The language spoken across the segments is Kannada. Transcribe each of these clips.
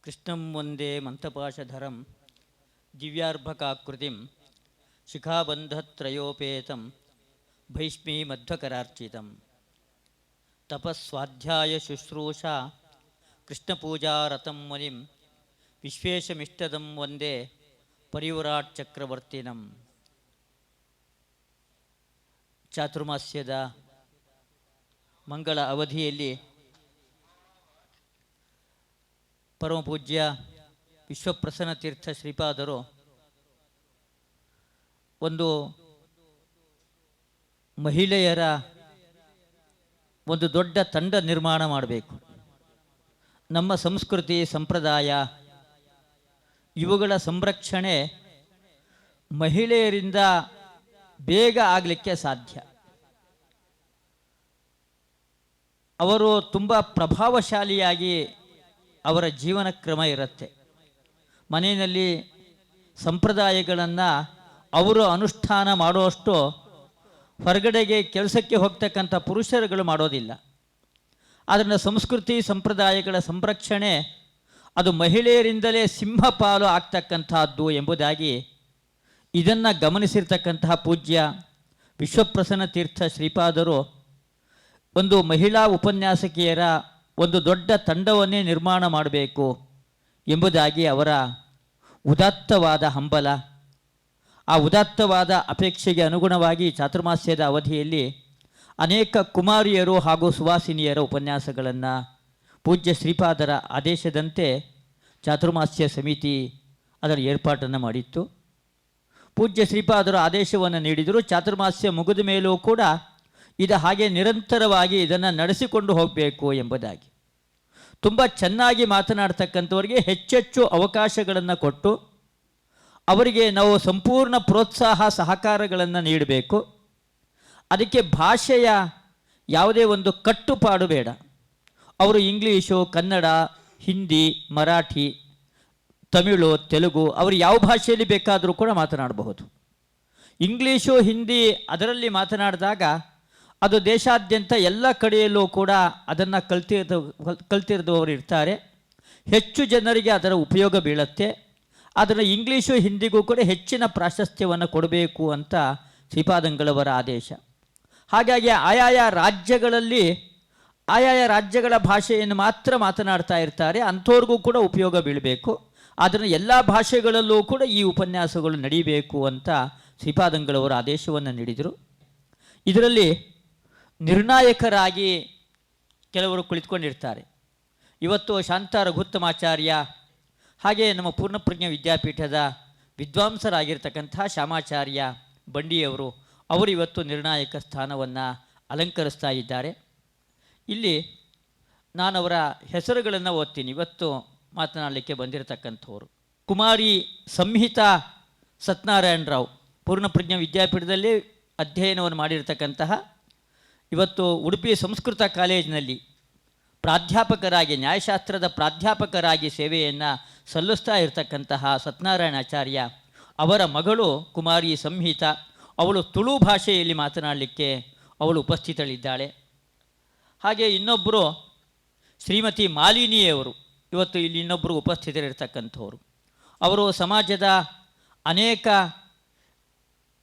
ಕೃಷ್ಣಂ ವಂದೇ ಮಂತಪಾಶಧರಂ ದಿವ್ಯಾರ್ಭಕಾಕೃತಿಂ ಶಿಖಾಬಂಧತ್ರಯೋಪೇತಂ ಭೈಷ್ಮೀ ಮಧ್ವಕರಾರ್ಚಿತಂ ತಪಸ್ವಾಧ್ಯಾಯ ಶುಶ್ರೂಷಾ ಕೃಷ್ಣಪೂಜಾರತಂ ಮುನಿಂ ವಿಶ್ವೇಶಮಿಷ್ಟದಂ ವಂದೇ ಪರಿವ್ರಾಟ್ ಚಕ್ರವರ್ತಿನಂ. ಚಾತುರ್ಮಾಸ್ಯದ ಮಂಗಳ ಅವಧಿಯಲ್ಲಿ ಪರಮಪೂಜ್ಯ ವಿಶ್ವಪ್ರಸನ್ನ ತೀರ್ಥ ಶ್ರೀಪಾದರು ಒಂದು ಮಹಿಳೆಯರ ಒಂದು ದೊಡ್ಡ ತಂಡ ನಿರ್ಮಾಣ ಮಾಡಬೇಕು. ನಮ್ಮ ಸಂಸ್ಕೃತಿ ಸಂಪ್ರದಾಯ ಇವುಗಳ ಸಂರಕ್ಷಣೆ ಮಹಿಳೆಯರಿಂದ ಬೇಗ ಆಗಲಿಕ್ಕೆ ಸಾಧ್ಯ. ಅವರು ತುಂಬ ಪ್ರಭಾವಶಾಲಿಯಾಗಿ ಅವರ ಜೀವನ ಕ್ರಮ ಇರುತ್ತೆ. ಮನೆಯಲ್ಲಿ ಸಂಪ್ರದಾಯಗಳನ್ನು ಅವರು ಅನುಷ್ಠಾನ ಮಾಡುವಷ್ಟು ಹೊರಗಡೆಗೆ ಕೆಲಸಕ್ಕೆ ಹೋಗ್ತಕ್ಕಂಥ ಪುರುಷರುಗಳು ಮಾಡೋದಿಲ್ಲ. ಆದ್ದರಿಂದ ಸಂಸ್ಕೃತಿ ಸಂಪ್ರದಾಯಗಳ ಸಂರಕ್ಷಣೆ ಅದು ಮಹಿಳೆಯರಿಂದಲೇ ಸಿಂಹಪಾಲು ಆಗ್ತಕ್ಕಂಥದ್ದು ಎಂಬುದಾಗಿ ಇದನ್ನು ಗಮನಿಸಿರ್ತಕ್ಕಂತಹ ಪೂಜ್ಯ ವಿಶ್ವಪ್ರಸನ್ನ ತೀರ್ಥ ಶ್ರೀಪಾದರು ಒಂದು ಮಹಿಳಾ ಉಪನ್ಯಾಸಕಿಯರ ಒಂದು ದೊಡ್ಡ ತಂಡವನ್ನೇ ನಿರ್ಮಾಣ ಮಾಡಬೇಕು ಎಂಬುದಾಗಿ ಅವರ ಉದಾತ್ತವಾದ ಹಂಬಲ, ಆ ಉದಾತ್ತವಾದ ಅಪೇಕ್ಷೆಗೆ ಅನುಗುಣವಾಗಿ ಚಾತುರ್ಮಾಸ್ಯದ ಅವಧಿಯಲ್ಲಿ ಅನೇಕ ಕುಮಾರಿಯರು ಹಾಗೂ ಸುವಾಸಿನಿಯರ ಉಪನ್ಯಾಸಗಳನ್ನು ಪೂಜ್ಯ ಶ್ರೀಪಾದರ ಆದೇಶದಂತೆ ಚಾತುರ್ಮಾಸ್ಯ ಸಮಿತಿ ಅದರ ಏರ್ಪಾಟನ್ನು ಮಾಡಿತ್ತು. ಪೂಜ್ಯ ಶ್ರೀಪಾದರು ಆದೇಶವನ್ನು ನೀಡಿದರು. ಚಾತುರ್ಮಾಸ್ಯ ಮುಗಿದ ಮೇಲೂ ಕೂಡ ಇದು ಹಾಗೆ ನಿರಂತರವಾಗಿ ಇದನ್ನು ನಡೆಸಿಕೊಂಡು ಹೋಗಬೇಕು ಎಂಬುದಾಗಿ ತುಂಬ ಚೆನ್ನಾಗಿ ಮಾತನಾಡ್ತಕ್ಕಂಥವರಿಗೆ ಹೆಚ್ಚೆಚ್ಚು ಅವಕಾಶಗಳನ್ನು ಕೊಟ್ಟು ಅವರಿಗೆ ನಾವು ಸಂಪೂರ್ಣ ಪ್ರೋತ್ಸಾಹ ಸಹಕಾರಗಳನ್ನು ನೀಡಬೇಕು. ಅದಕ್ಕೆ ಭಾಷೆಯ ಯಾವುದೇ ಒಂದು ಕಟ್ಟುಪಾಡು ಬೇಡ. ಅವರು ಇಂಗ್ಲೀಷು, ಕನ್ನಡ, ಹಿಂದಿ, ಮರಾಠಿ, ತಮಿಳು, ತೆಲುಗು ಅವರು ಯಾವ ಭಾಷೆಯಲ್ಲಿ ಬೇಕಾದರೂ ಕೂಡ ಮಾತನಾಡಬಹುದು. ಇಂಗ್ಲೀಷು, ಹಿಂದಿ ಅದರಲ್ಲಿ ಮಾತನಾಡಿದಾಗ ಅದು ದೇಶಾದ್ಯಂತ ಎಲ್ಲ ಕಡೆಯಲ್ಲೂ ಕೂಡ ಅದನ್ನು ಕಲ್ತಿರಿದವರು ಇರ್ತಾರೆ. ಹೆಚ್ಚು ಜನರಿಗೆ ಅದರ ಉಪಯೋಗ ಬೀಳುತ್ತೆ. ಅದನ್ನು ಇಂಗ್ಲೀಷು ಹಿಂದಿಗೂ ಕೂಡ ಹೆಚ್ಚಿನ ಪ್ರಾಶಸ್ತ್ಯವನ್ನು ಕೊಡಬೇಕು ಅಂತ ಶ್ರೀಪಾದಂಗಳವರ ಆದೇಶ. ಹಾಗಾಗಿ ಆಯಾಯ ರಾಜ್ಯಗಳಲ್ಲಿ ಆಯಾಯ ರಾಜ್ಯಗಳ ಭಾಷೆಯನ್ನು ಮಾತ್ರ ಮಾತನಾಡ್ತಾ ಇರ್ತಾರೆ. ಅಂಥವ್ರಿಗೂ ಕೂಡ ಉಪಯೋಗ ಬೀಳಬೇಕು. ಅದನ್ನು ಎಲ್ಲ ಭಾಷೆಗಳಲ್ಲೂ ಕೂಡ ಈ ಉಪನ್ಯಾಸಗಳು ನಡೀಬೇಕು ಅಂತ ಶ್ರೀಪಾದಂಗಳವರ ಆದೇಶವನ್ನು ನೀಡಿದರು. ಇದರಲ್ಲಿ ನಿರ್ಣಾಯಕರಾಗಿ ಕೆಲವರು ಕುಳಿತುಕೊಂಡಿರ್ತಾರೆ. ಇವತ್ತು ಶಾಂತ ರಘುತ್ತಮಾಚಾರ್ಯ ಹಾಗೆ ನಮ್ಮ ಪೂರ್ಣಪ್ರಜ್ಞ ವಿದ್ಯಾಪೀಠದ ವಿದ್ವಾಂಸರಾಗಿರ್ತಕ್ಕಂಥ ಶ್ಯಾಮಾಚಾರ್ಯ ಬಂಡಿಯವರು ಅವರು ಇವತ್ತು ನಿರ್ಣಾಯಕ ಸ್ಥಾನವನ್ನು ಅಲಂಕರಿಸ್ತಾ ಇದ್ದಾರೆ. ಇಲ್ಲಿ ನಾನು ಅವರ ಹೆಸರುಗಳನ್ನು ಓದ್ತೀನಿ. ಇವತ್ತು ಮಾತನಾಡಲಿಕ್ಕೆ ಬಂದಿರತಕ್ಕಂಥವರು ಕುಮಾರಿ ಸಂಹಿತಾ ಸತ್ಯನಾರಾಯಣರಾವ್, ಪೂರ್ಣಪ್ರಜ್ಞ ವಿದ್ಯಾಪೀಠದಲ್ಲಿ ಅಧ್ಯಯನವನ್ನು ಮಾಡಿರ್ತಕ್ಕಂತಹ, ಇವತ್ತು ಉಡುಪಿ ಸಂಸ್ಕೃತ ಕಾಲೇಜಿನಲ್ಲಿ ಪ್ರಾಧ್ಯಾಪಕರಾಗಿ ನ್ಯಾಯಶಾಸ್ತ್ರದ ಪ್ರಾಧ್ಯಾಪಕರಾಗಿ ಸೇವೆಯನ್ನು ಸಲ್ಲಿಸ್ತಾ ಇರತಕ್ಕಂತಹ ಸತ್ಯನಾರಾಯಣಾಚಾರ್ಯ ಅವರ ಮಗಳು ಕುಮಾರಿ ಸಂಹಿತಾ, ಅವಳು ತುಳು ಭಾಷೆಯಲ್ಲಿ ಮಾತನಾಡಲಿಕ್ಕೆ ಅವಳು ಉಪಸ್ಥಿತಳಿದ್ದಾಳೆ. ಹಾಗೆ ಇನ್ನೊಬ್ಬರು ಶ್ರೀಮತಿ ಮಾಲಿನಿಯವರು ಇವತ್ತು ಇಲ್ಲಿ ಇನ್ನೊಬ್ಬರು ಉಪಸ್ಥಿತರಿರ್ತಕ್ಕಂಥವರು. ಅವರು ಸಮಾಜದ ಅನೇಕ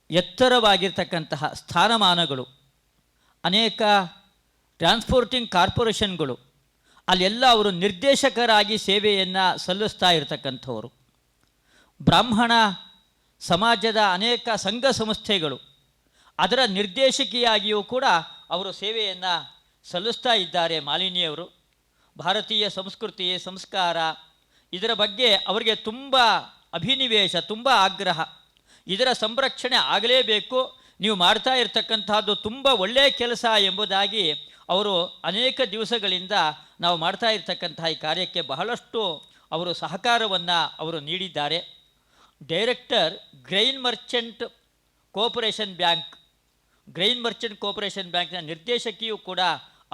ಎತ್ತರವಾಗಿರ್ತಕ್ಕಂತಹ ಸ್ಥಾನಮಾನಗಳು, ಅನೇಕ ಟ್ರಾನ್ಸ್ಪೋರ್ಟಿಂಗ್ ಕಾರ್ಪೊರೇಷನ್ಗಳು ಅಲ್ಲೆಲ್ಲ ಅವರು ನಿರ್ದೇಶಕರಾಗಿ ಸೇವೆಯನ್ನು ಸಲ್ಲಿಸ್ತಾ ಇರತಕ್ಕಂಥವರು. ಬ್ರಾಹ್ಮಣ ಸಮಾಜದ ಅನೇಕ ಸಂಘ ಸಂಸ್ಥೆಗಳು ಅದರ ನಿರ್ದೇಶಕಿಯಾಗಿಯೂ ಕೂಡ ಅವರು ಸೇವೆಯನ್ನು ಸಲ್ಲಿಸ್ತಾ ಇದ್ದಾರೆ. ಮಾಲಿನಿಯವರು ಭಾರತೀಯ ಸಂಸ್ಕೃತಿ ಸಂಸ್ಕಾರ ಇದರ ಬಗ್ಗೆ ಅವರಿಗೆ ತುಂಬ ಅಭಿನಿವೇಶ, ತುಂಬ ಆಗ್ರಹ. ಇದರ ಸಂರಕ್ಷಣೆ ಆಗಲೇಬೇಕು, ನೀವು ಮಾಡ್ತಾ ಇರತಕ್ಕಂಥದ್ದು ತುಂಬ ಒಳ್ಳೆಯ ಕೆಲಸ ಎಂಬುದಾಗಿ ಅವರು ಅನೇಕ ದಿವಸಗಳಿಂದ ನಾವು ಮಾಡ್ತಾ ಇರ್ತಕ್ಕಂತಹ ಈ ಕಾರ್ಯಕ್ಕೆ ಬಹಳಷ್ಟು ಅವರು ಸಹಕಾರವನ್ನು ಅವರು ನೀಡಿದ್ದಾರೆ. Director grain Merchant cooperation bank, grain Merchant cooperation ಬ್ಯಾಂಕ್ನ ನಿರ್ದೇಶಕಿಯೂ ಕೂಡ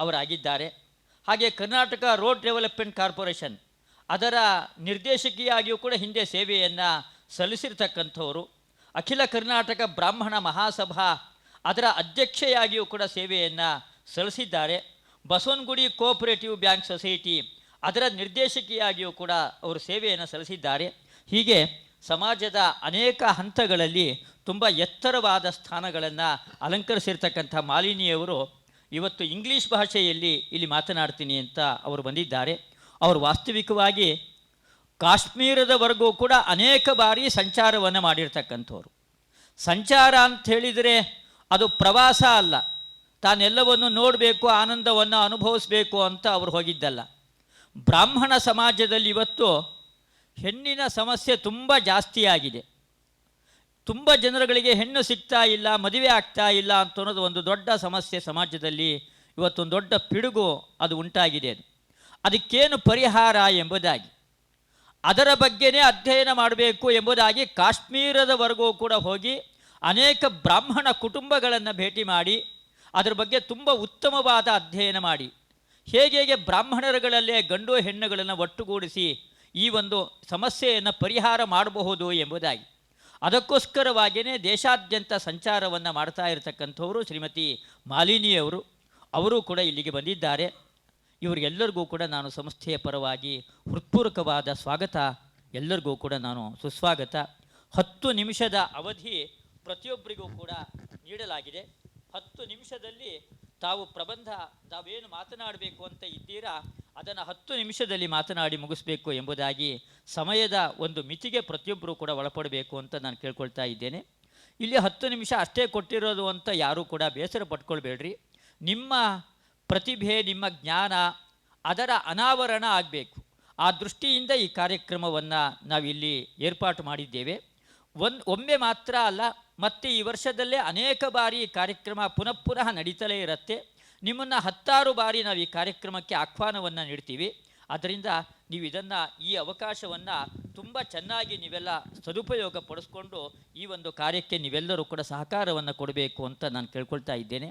ಅವರಾಗಿದ್ದಾರೆ. ಹಾಗೆ ಕರ್ನಾಟಕ ರೋಡ್ ಡೆವಲಪ್ಮೆಂಟ್ ಕಾರ್ಪೊರೇಷನ್ ಅದರ ನಿರ್ದೇಶಕಿಯಾಗಿಯೂ ಕೂಡ ಹಿಂದೆ ಸೇವೆಯನ್ನು ಸಲ್ಲಿಸಿರ್ತಕ್ಕಂಥವರು. ಅಖಿಲ ಕರ್ನಾಟಕ ಬ್ರಾಹ್ಮಣ ಮಹಾಸಭಾ ಅದರ ಅಧ್ಯಕ್ಷೆಯಾಗಿಯೂ ಕೂಡ ಸೇವೆಯನ್ನು ಸಲ್ಲಿಸಿದ್ದಾರೆ. ಬಸವನಗುಡಿ ಕೋಆಪರೇಟಿವ್ ಬ್ಯಾಂಕ್ ಸೊಸೈಟಿ ಅದರ ನಿರ್ದೇಶಕಿಯಾಗಿಯೂ ಕೂಡ ಅವರು ಸೇವೆಯನ್ನು ಸಲ್ಲಿಸಿದ್ದಾರೆ. ಹೀಗೆ ಸಮಾಜದ ಅನೇಕ ಹಂತಗಳಲ್ಲಿ ತುಂಬ ಎತ್ತರವಾದ ಸ್ಥಾನಗಳನ್ನು ಅಲಂಕರಿಸಿರ್ತಕ್ಕಂಥ ಮಾಲಿನಿಯವರು ಇವತ್ತು ಇಂಗ್ಲೀಷ್ ಭಾಷೆಯಲ್ಲಿ ಇಲ್ಲಿ ಮಾತನಾಡ್ತೀನಿ ಅಂತ ಅವರು ಬಂದಿದ್ದಾರೆ. ಅವರು ವಾಸ್ತವಿಕವಾಗಿ ಕಾಶ್ಮೀರದವರೆಗೂ ಕೂಡ ಅನೇಕ ಬಾರಿ ಸಂಚಾರವನ್ನು ಮಾಡಿರ್ತಕ್ಕಂಥವ್ರು. ಸಂಚಾರ ಅಂತ ಹೇಳಿದರೆ ಅದು ಪ್ರವಾಸ ಅಲ್ಲ, ತಾನೆಲ್ಲವನ್ನು ನೋಡಬೇಕು, ಆನಂದವನ್ನು ಅನುಭವಿಸಬೇಕು ಅಂತ ಅವರು ಹೋಗಿದ್ದಲ್ಲ. ಬ್ರಾಹ್ಮಣ ಸಮಾಜದಲ್ಲಿ ಇವತ್ತು ಹೆಣ್ಣಿನ ಸಮಸ್ಯೆ ತುಂಬ ಜಾಸ್ತಿಯಾಗಿದೆ. ತುಂಬ ಜನರುಗಳಿಗೆ ಹೆಣ್ಣು ಸಿಗ್ತಾ ಇಲ್ಲ, ಮದುವೆ ಆಗ್ತಾ ಇಲ್ಲ ಅಂತ ಅನ್ನೋದು ಒಂದು ದೊಡ್ಡ ಸಮಸ್ಯೆ ಸಮಾಜದಲ್ಲಿ ಇವತ್ತೊಂದು ದೊಡ್ಡ ಪಿಡುಗು ಅದು ಉಂಟಾಗಿದೆ. ಅದಕ್ಕೇನು ಪರಿಹಾರ ಎಂಬುದಾಗಿ, ಅದರ ಬಗ್ಗೆನೇ ಅಧ್ಯಯನ ಮಾಡಬೇಕು ಎಂಬುದಾಗಿ ಕಾಶ್ಮೀರದವರೆಗೂ ಕೂಡ ಹೋಗಿ ಅನೇಕ ಬ್ರಾಹ್ಮಣ ಕುಟುಂಬಗಳನ್ನು ಭೇಟಿ ಮಾಡಿ ಅದರ ಬಗ್ಗೆ ತುಂಬ ಉತ್ತಮವಾದ ಅಧ್ಯಯನ ಮಾಡಿ ಹೇಗೆ ಬ್ರಾಹ್ಮಣರುಗಳಲ್ಲೇ ಗಂಡು ಹೆಣ್ಣುಗಳನ್ನು ಒಟ್ಟುಗೂಡಿಸಿ ಈ ಒಂದು ಸಮಸ್ಯೆಯನ್ನು ಪರಿಹಾರ ಮಾಡಬಹುದು ಎಂಬುದಾಗಿ, ಅದಕ್ಕೋಸ್ಕರವಾಗಿಯೇ ದೇಶಾದ್ಯಂತ ಸಂಚಾರವನ್ನು ಮಾಡ್ತಾ ಇರತಕ್ಕಂಥವರು ಶ್ರೀಮತಿ ಮಾಲಿನಿಯವರು. ಅವರು ಕೂಡ ಇಲ್ಲಿಗೆ ಬಂದಿದ್ದಾರೆ. ಇವರಿಗೆಲ್ಲರಿಗೂ ಕೂಡ ನಾನು ಸಂಸ್ಥೆಯ ಪರವಾಗಿ ಹೃತ್ಪೂರ್ವಕವಾದ ಸ್ವಾಗತ, ಎಲ್ಲರಿಗೂ ಕೂಡ ನಾನು ಸುಸ್ವಾಗತ. 10 ನಿಮಿಷದ ಅವಧಿ ಪ್ರತಿಯೊಬ್ಬರಿಗೂ ಕೂಡ ನೀಡಲಾಗಿದೆ. 10 ನಿಮಿಷದಲ್ಲಿ ತಾವೇನು ಮಾತನಾಡಬೇಕು ಅಂತ ಇದ್ದೀರಾ ಅದನ್ನು 10 ನಿಮಿಷದಲ್ಲಿ ಮಾತನಾಡಿ ಮುಗಿಸ್ಬೇಕು ಎಂಬುದಾಗಿ ಸಮಯದ ಒಂದು ಮಿತಿಗೆ ಪ್ರತಿಯೊಬ್ಬರೂ ಕೂಡ ಒಳಪಡಬೇಕು ಅಂತ ನಾನು ಕೇಳ್ಕೊಳ್ತಾ ಇದ್ದೇನೆ. ಇಲ್ಲಿ 10 ನಿಮಿಷ ಅಷ್ಟೇ ಕೊಟ್ಟಿರೋದು ಅಂತ ಯಾರೂ ಕೂಡ ಬೇಸರ ಪಟ್ಕೊಳ್ಬೇಡ್ರಿ. ನಿಮ್ಮ ಪ್ರತಿಭೆ, ನಿಮ್ಮ ಜ್ಞಾನ ಅದರ ಅನಾವರಣ ಆಗಬೇಕು. ಆ ದೃಷ್ಟಿಯಿಂದ ಈ ಕಾರ್ಯಕ್ರಮವನ್ನು ನಾವಿಲ್ಲಿ ಏರ್ಪಾಟು ಮಾಡಿದ್ದೇವೆ. ಒಮ್ಮೆ ಮಾತ್ರ ಅಲ್ಲ, ಮತ್ತು ಈ ವರ್ಷದಲ್ಲೇ ಅನೇಕ ಬಾರಿ ಈ ಕಾರ್ಯಕ್ರಮ ಪುನಃ ನಡೀತಲೇ ಇರುತ್ತೆ. ನಿಮ್ಮನ್ನು 10 ಬಾರಿ ನಾವು ಈ ಕಾರ್ಯಕ್ರಮಕ್ಕೆ ಆಹ್ವಾನವನ್ನು ನೀಡ್ತೀವಿ. ಆದ್ದರಿಂದ ನೀವು ಈ ಅವಕಾಶವನ್ನು ತುಂಬ ಚೆನ್ನಾಗಿ ನೀವೆಲ್ಲ ಸದುಪಯೋಗ ಪಡಿಸ್ಕೊಂಡು ಈ ಒಂದು ಕಾರ್ಯಕ್ಕೆ ನೀವೆಲ್ಲರೂ ಕೂಡ ಸಹಕಾರವನ್ನು ಕೊಡಬೇಕು ಅಂತ ನಾನು ಕೇಳ್ಕೊಳ್ತಾ ಇದ್ದೇನೆ.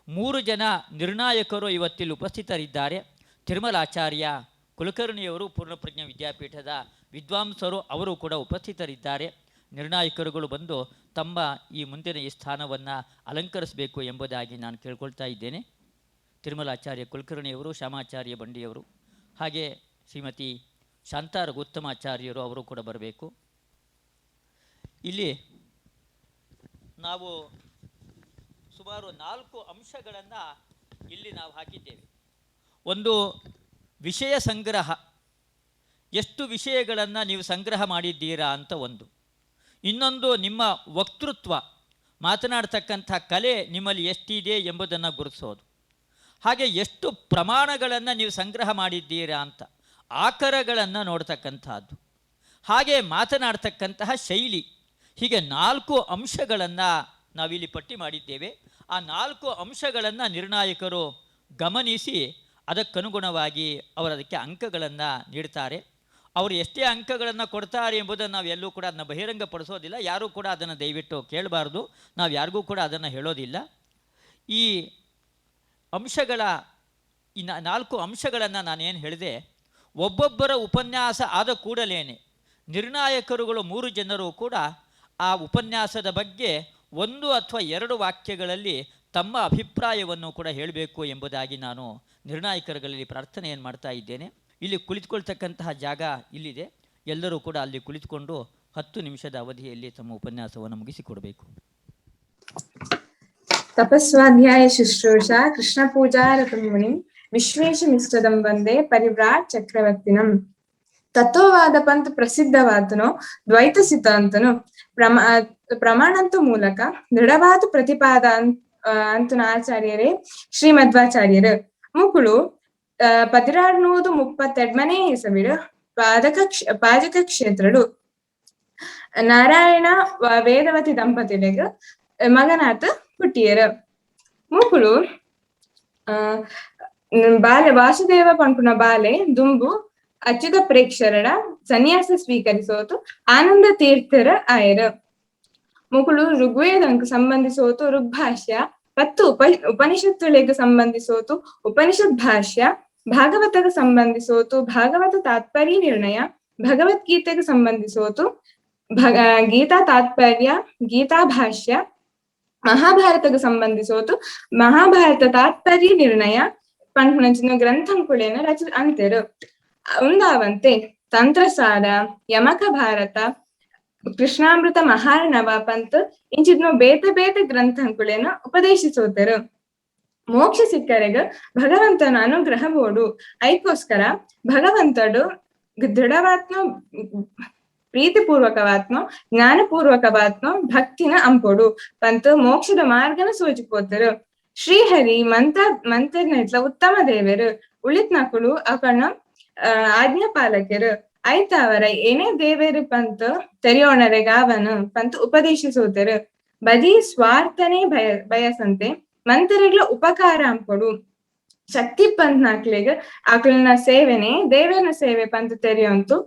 3 ಜನ ನಿರ್ಣಾಯಕರು ಇವತ್ತಿಲ್ಲಿ ಉಪಸ್ಥಿತರಿದ್ದಾರೆ. ತಿರುಮಲಾಚಾರ್ಯ ಕುಲಕರ್ಣಿಯವರು ಪೂರ್ಣಪ್ರಜ್ಞ ವಿದ್ಯಾಪೀಠದ ವಿದ್ವಾಂಸರು, ಅವರು ಕೂಡ ಉಪಸ್ಥಿತರಿದ್ದಾರೆ. ನಿರ್ಣಾಯಕರುಗಳು ಬಂದು ತಮ್ಮ ಈ ಮುಂದಿನ ಈ ಸ್ಥಾನವನ್ನು ಅಲಂಕರಿಸಬೇಕು ಎಂಬುದಾಗಿ ನಾನು ಕೇಳ್ಕೊಳ್ತಾ ಇದ್ದೇನೆ. ತಿರುಮಲಾಚಾರ್ಯ ಕುಲಕರ್ಣಿಯವರು, ಶ್ಯಾಮಾಚಾರ್ಯ ಬಂಡಿಯವರು, ಹಾಗೆ ಶ್ರೀಮತಿ ಶಾಂತಾ ರಘುತ್ತಮಾಚಾರ್ಯರು ಅವರು ಕೂಡ ಬರಬೇಕು. ಇಲ್ಲಿ ನಾವು ಸುಮಾರು 4 ಅಂಶಗಳನ್ನು ಇಲ್ಲಿ ನಾವು ಹಾಕಿದ್ದೇವೆ. ಒಂದು ವಿಷಯ ಸಂಗ್ರಹ, ಎಷ್ಟು ವಿಷಯಗಳನ್ನು ನೀವು ಸಂಗ್ರಹ ಮಾಡಿದ್ದೀರಾ ಅಂತ ಒಂದು. ಇನ್ನೊಂದು ನಿಮ್ಮ ವಕ್ತೃತ್ವ, ಮಾತನಾಡ್ತಕ್ಕಂಥ ಕಲೆ ನಿಮ್ಮಲ್ಲಿ ಎಷ್ಟಿದೆ ಎಂಬುದನ್ನು ಗುರುತಿಸೋದು. ಹಾಗೆ ಎಷ್ಟು ಪ್ರಮಾಣಗಳನ್ನು ನೀವು ಸಂಗ್ರಹ ಮಾಡಿದ್ದೀರಾ ಅಂತ, ಆಕರಗಳನ್ನು ನೋಡ್ತಕ್ಕಂಥದ್ದು. ಹಾಗೆ ಮಾತನಾಡ್ತಕ್ಕಂತಹ ಶೈಲಿ, ಹೀಗೆ 4 ಅಂಶಗಳನ್ನು ನಾವಿಲ್ಲಿ ಪಟ್ಟಿ ಮಾಡಿದ್ದೇವೆ. ಆ 4 ಅಂಶಗಳನ್ನು ನಿರ್ಣಾಯಕರು ಗಮನಿಸಿ ಅದಕ್ಕನುಗುಣವಾಗಿ ಅದಕ್ಕೆ ಅಂಕಗಳನ್ನು ನೀಡ್ತಾರೆ. ಅವರು ಎಷ್ಟೇ ಅಂಕಗಳನ್ನು ಕೊಡ್ತಾರೆ ಎಂಬುದನ್ನು ನಾವು ಎಲ್ಲೂ ಕೂಡ ಅದನ್ನು ಬಹಿರಂಗಪಡಿಸೋದಿಲ್ಲ. ಯಾರೂ ಕೂಡ ಅದನ್ನು ದಯವಿಟ್ಟು ಕೇಳಬಾರ್ದು, ನಾವು ಯಾರಿಗೂ ಕೂಡ ಅದನ್ನು ಹೇಳೋದಿಲ್ಲ. ಈ ಅಂಶಗಳ 4 ಅಂಶಗಳನ್ನು ನಾನೇನು ಹೇಳಿದೆ, ಒಬ್ಬೊಬ್ಬರ ಉಪನ್ಯಾಸ ಆದ ಕೂಡಲೇ ನಿರ್ಣಾಯಕರುಗಳು 3 ಜನರು ಕೂಡ ಆ ಉಪನ್ಯಾಸದ ಬಗ್ಗೆ 1 ಅಥವಾ 2 ವಾಕ್ಯಗಳಲ್ಲಿ ತಮ್ಮ ಅಭಿಪ್ರಾಯವನ್ನು ಕೂಡ ಹೇಳಬೇಕು ಎಂಬುದಾಗಿ ನಾನು ನಿರ್ಣಾಯಕರುಗಳಲ್ಲಿ ಪ್ರಾರ್ಥನೆಯನ್ನು ಮಾಡ್ತಾ ಇದ್ದೇನೆ. ಇಲ್ಲಿ ಕುಳಿತುಕೊಳ್ತಕ್ಕಂತಹ ಜಾಗ ಇಲ್ಲಿದೆ. ಎಲ್ಲರೂ ಕೂಡ ಅಲ್ಲಿ ಕುಳಿತುಕೊಂಡು 10 ನಿಮಿಷದ ಅವಧಿಯಲ್ಲಿ ತಮ್ಮ ಉಪನ್ಯಾಸವನ್ನು ಮುಗಿಸಿಕೊಡಬೇಕು. ತಪಸ್ವಾಧ್ಯಾಯ ಶುಶ್ರೂಷಾ ಕೃಷ್ಣ ಪೂಜಾರತಂ ಮುನಿಂ ವಿಶ್ವೇಶಮಿಷ್ಟದಂ ವಂದೇ ಪರಿವ್ರಾಟ್ ಚಕ್ರವರ್ತಿನಂ. ತತ್ವವಾದ ಪಂಥ ಪ್ರಸಿದ್ಧವಾದನು, ದ್ವೈತ ಸಿದ್ಧಾಂತನು ಪ್ರಮಾಣಂತ ಮೂಲಕ ದೃಢವಾದ ಪ್ರತಿಪಾದ ಅಂತನ ಆಚಾರ್ಯರೇ ಶ್ರೀಮಧ್ವಾಚಾರ್ಯರು. ಮುಕುಳು 1632 ಇಸವಿಡು ಪಾಜಕ ಕ್ಷೇತ್ರಡು ನಾರಾಯಣ ವೇದವತಿ ದಂಪತಿಗಳಿಗೆ ಮಗನಾಥ ಹುಟ್ಟಿಯರು. ಮುಕುಳು ಬಾಲೆ ವಾಸುದೇವ ಪಂಪುನ ಬಾಲೆ ದುಂಬು ಅಚ್ಯುತ ಪ್ರೇಕ್ಷರಡ ಸನ್ಯಾಸ ಸ್ವೀಕರಿಸೋತು ಆನಂದ ತೀರ್ಥರ ಆಯರು. ಮುಕುಳು ಋಗ್ವೇದಂಕ ಸಂಬಂಧಿಸೋತು ಋಗ್ಭಾಷ್ಯ, ಮತ್ತು ಉಪನಿಷತ್ತುಗಳಿಗೆ ಸಂಬಂಧಿಸೋತು ಉಪನಿಷತ್ ಭಾಷ್ಯ, ಭಾಗವತಗೆ ಸಂಬಂಧಿಸೋತು ಭಾಗವತ ತಾತ್ಪರ್ಯ ನಿರ್ಣಯ, ಭಗವದ್ಗೀತೆಗೆ ಸಂಬಂಧಿಸೋತು ಗೀತಾ ತಾತ್ಪರ್ಯ, ಗೀತಾ ಭಾಷ್ಯ, ಮಹಾಭಾರತಗೆ ಸಂಬಂಧಿಸೋತು ಮಹಾಭಾರತ ತಾತ್ಪರ್ಯ ನಿರ್ಣಯ ಪಂಪುನಂಚಿನ ಗ್ರಂಥಂಕುಳೇನ ರಚ ಅಂತೆರು. ಉಂದಾವಂತೆ ತಂತ್ರಸಾರ, ಯಮಕ ಭಾರತ, ಕೃಷ್ಣಾಮೃತ ಮಹಾರ್ಣವ ಪಂತ್ ಇಂಚಿದ್ನು ಬೇತೆ ಬೇತೆ ಗ್ರಂಥಂಕುಳೇನ ಉಪದೇಶಿಸೋತರು. ಮೋಕ್ಷ ಸಿಕ್ಕರೆಗ ಭಗವಂತನ ಅನುಗ್ರಹ ಬೋಡು. ಐಕೋಸ್ಕರ ಭಗವಂತಡು ದೃಢವಾತ್ಮ ಪ್ರೀತಿಪೂರ್ವಕವಾತ್ಮ ಜ್ಞಾನಪೂರ್ವಕವಾತ್ಮ ಭಕ್ತಿನ ಅಂಪೊಡು ಪಂತ್ ಮೋಕ್ಷದ ಮಾರ್ಗನ ಸೂಚಿಪೋತರು. ಶ್ರೀಹರಿ ಮಂತ್ರನ ಇಟ್ಲ ಉತ್ತಮ ದೇವರು ಉಳಿತ್ ನಕುಲು ಅವನ ಆಜ್ಞಾ ಪಾಲಕರು. ಐತ ಅವರ ಏನೇ ದೇವೇರು ಪಂತ್ ತೆರೆಯೋಣರೆ ಗಾವನು ಪಂತ್ ಉಪದೇಶಿಸೋತರು. ಬರೀ ಸ್ವಾರ್ಥನೇ ಬಯಸಂತೆ ಮಂತ್ರಗಳ ಉಪಕಾರ ಅಂಪೊಡು. ಶಕ್ತಿ ಪಂತ್ ನಾಕ್ಲೆಗ್ ಆಕಳನ ಸೇವೆನೆ ದೇವನ ಸೇವೆ ಪಂತ್ ತೆರೆಯಂತು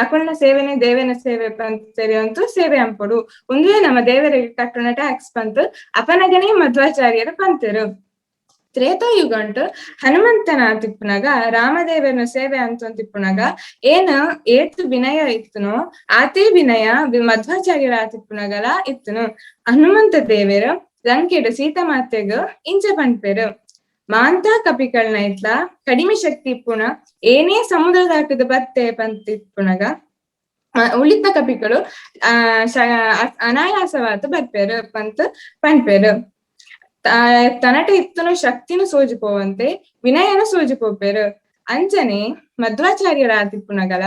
ಆಕಳನ ಸೇವೆನೆ ದೇವನ ಸೇವೆ ಪಂತ್ ತೆರೆಯಂತು ಸೇವೆ ಅಂಪೊಡು. ಒಂದೇ ನಮ್ಮ ದೇವರಿಗೆ ಕಟ್ಟುನ ಟ್ಯಾಕ್ಸ್ ಪಂತ್ ಅಪನಗನೇ ಮಧ್ವಾಚಾರ್ಯರು ಪಂತರು. ತ್ರೇತಾಯುಗಂಟ್ ಹನುಮಂತನ ತಿಪ್ಪುನಗ ರಾಮದೇವನ ಸೇವೆ ಅಂತ ತಿಪ್ಪುನಗ ಏನ ಏತು ವಿನಯ ಇತ್ತನೋ ಆತೇ ವಿನಯ ಮಧ್ವಾಚಾರ್ಯರ ತಿಪ್ಪುನಗಲ ಇತ್ತನು. ಹನುಮಂತ ದೇವರ ಲಂಕೆಡ್ ಸೀತಾಮಾತೆಗ ಇಂಚ ಪಂಪೆರು. ಮಾಂತ ಕಪಿಕಳ್ನ ಇತ್ಲ ಕಡಿಮೆ ಶಕ್ತಿ ಇಪ್ಪುನ ಏನೇ ಸಮುದ್ರ ದಾಟದ ಬತ್ತೆ ಪಂತಿಪ್ಪುನಗ ಉಳಿತ ಕಪಿಗಳು ಅನಾಯಾಸವಾದ ಬರ್ಪೇರು ಪಂತ್ ಪಂಪೇರು. ತನಟ ಇತ್ತನು ಶಕ್ತಿನು ಸೋಜಿಪೋವಂತೆ ವಿನಯನ ಸೋಜಿಪೋಪೇರು. ಅಂಚನೆ ಮಧ್ವಾಚಾರ್ಯರ ತಿಪ್ಪುನಗಲ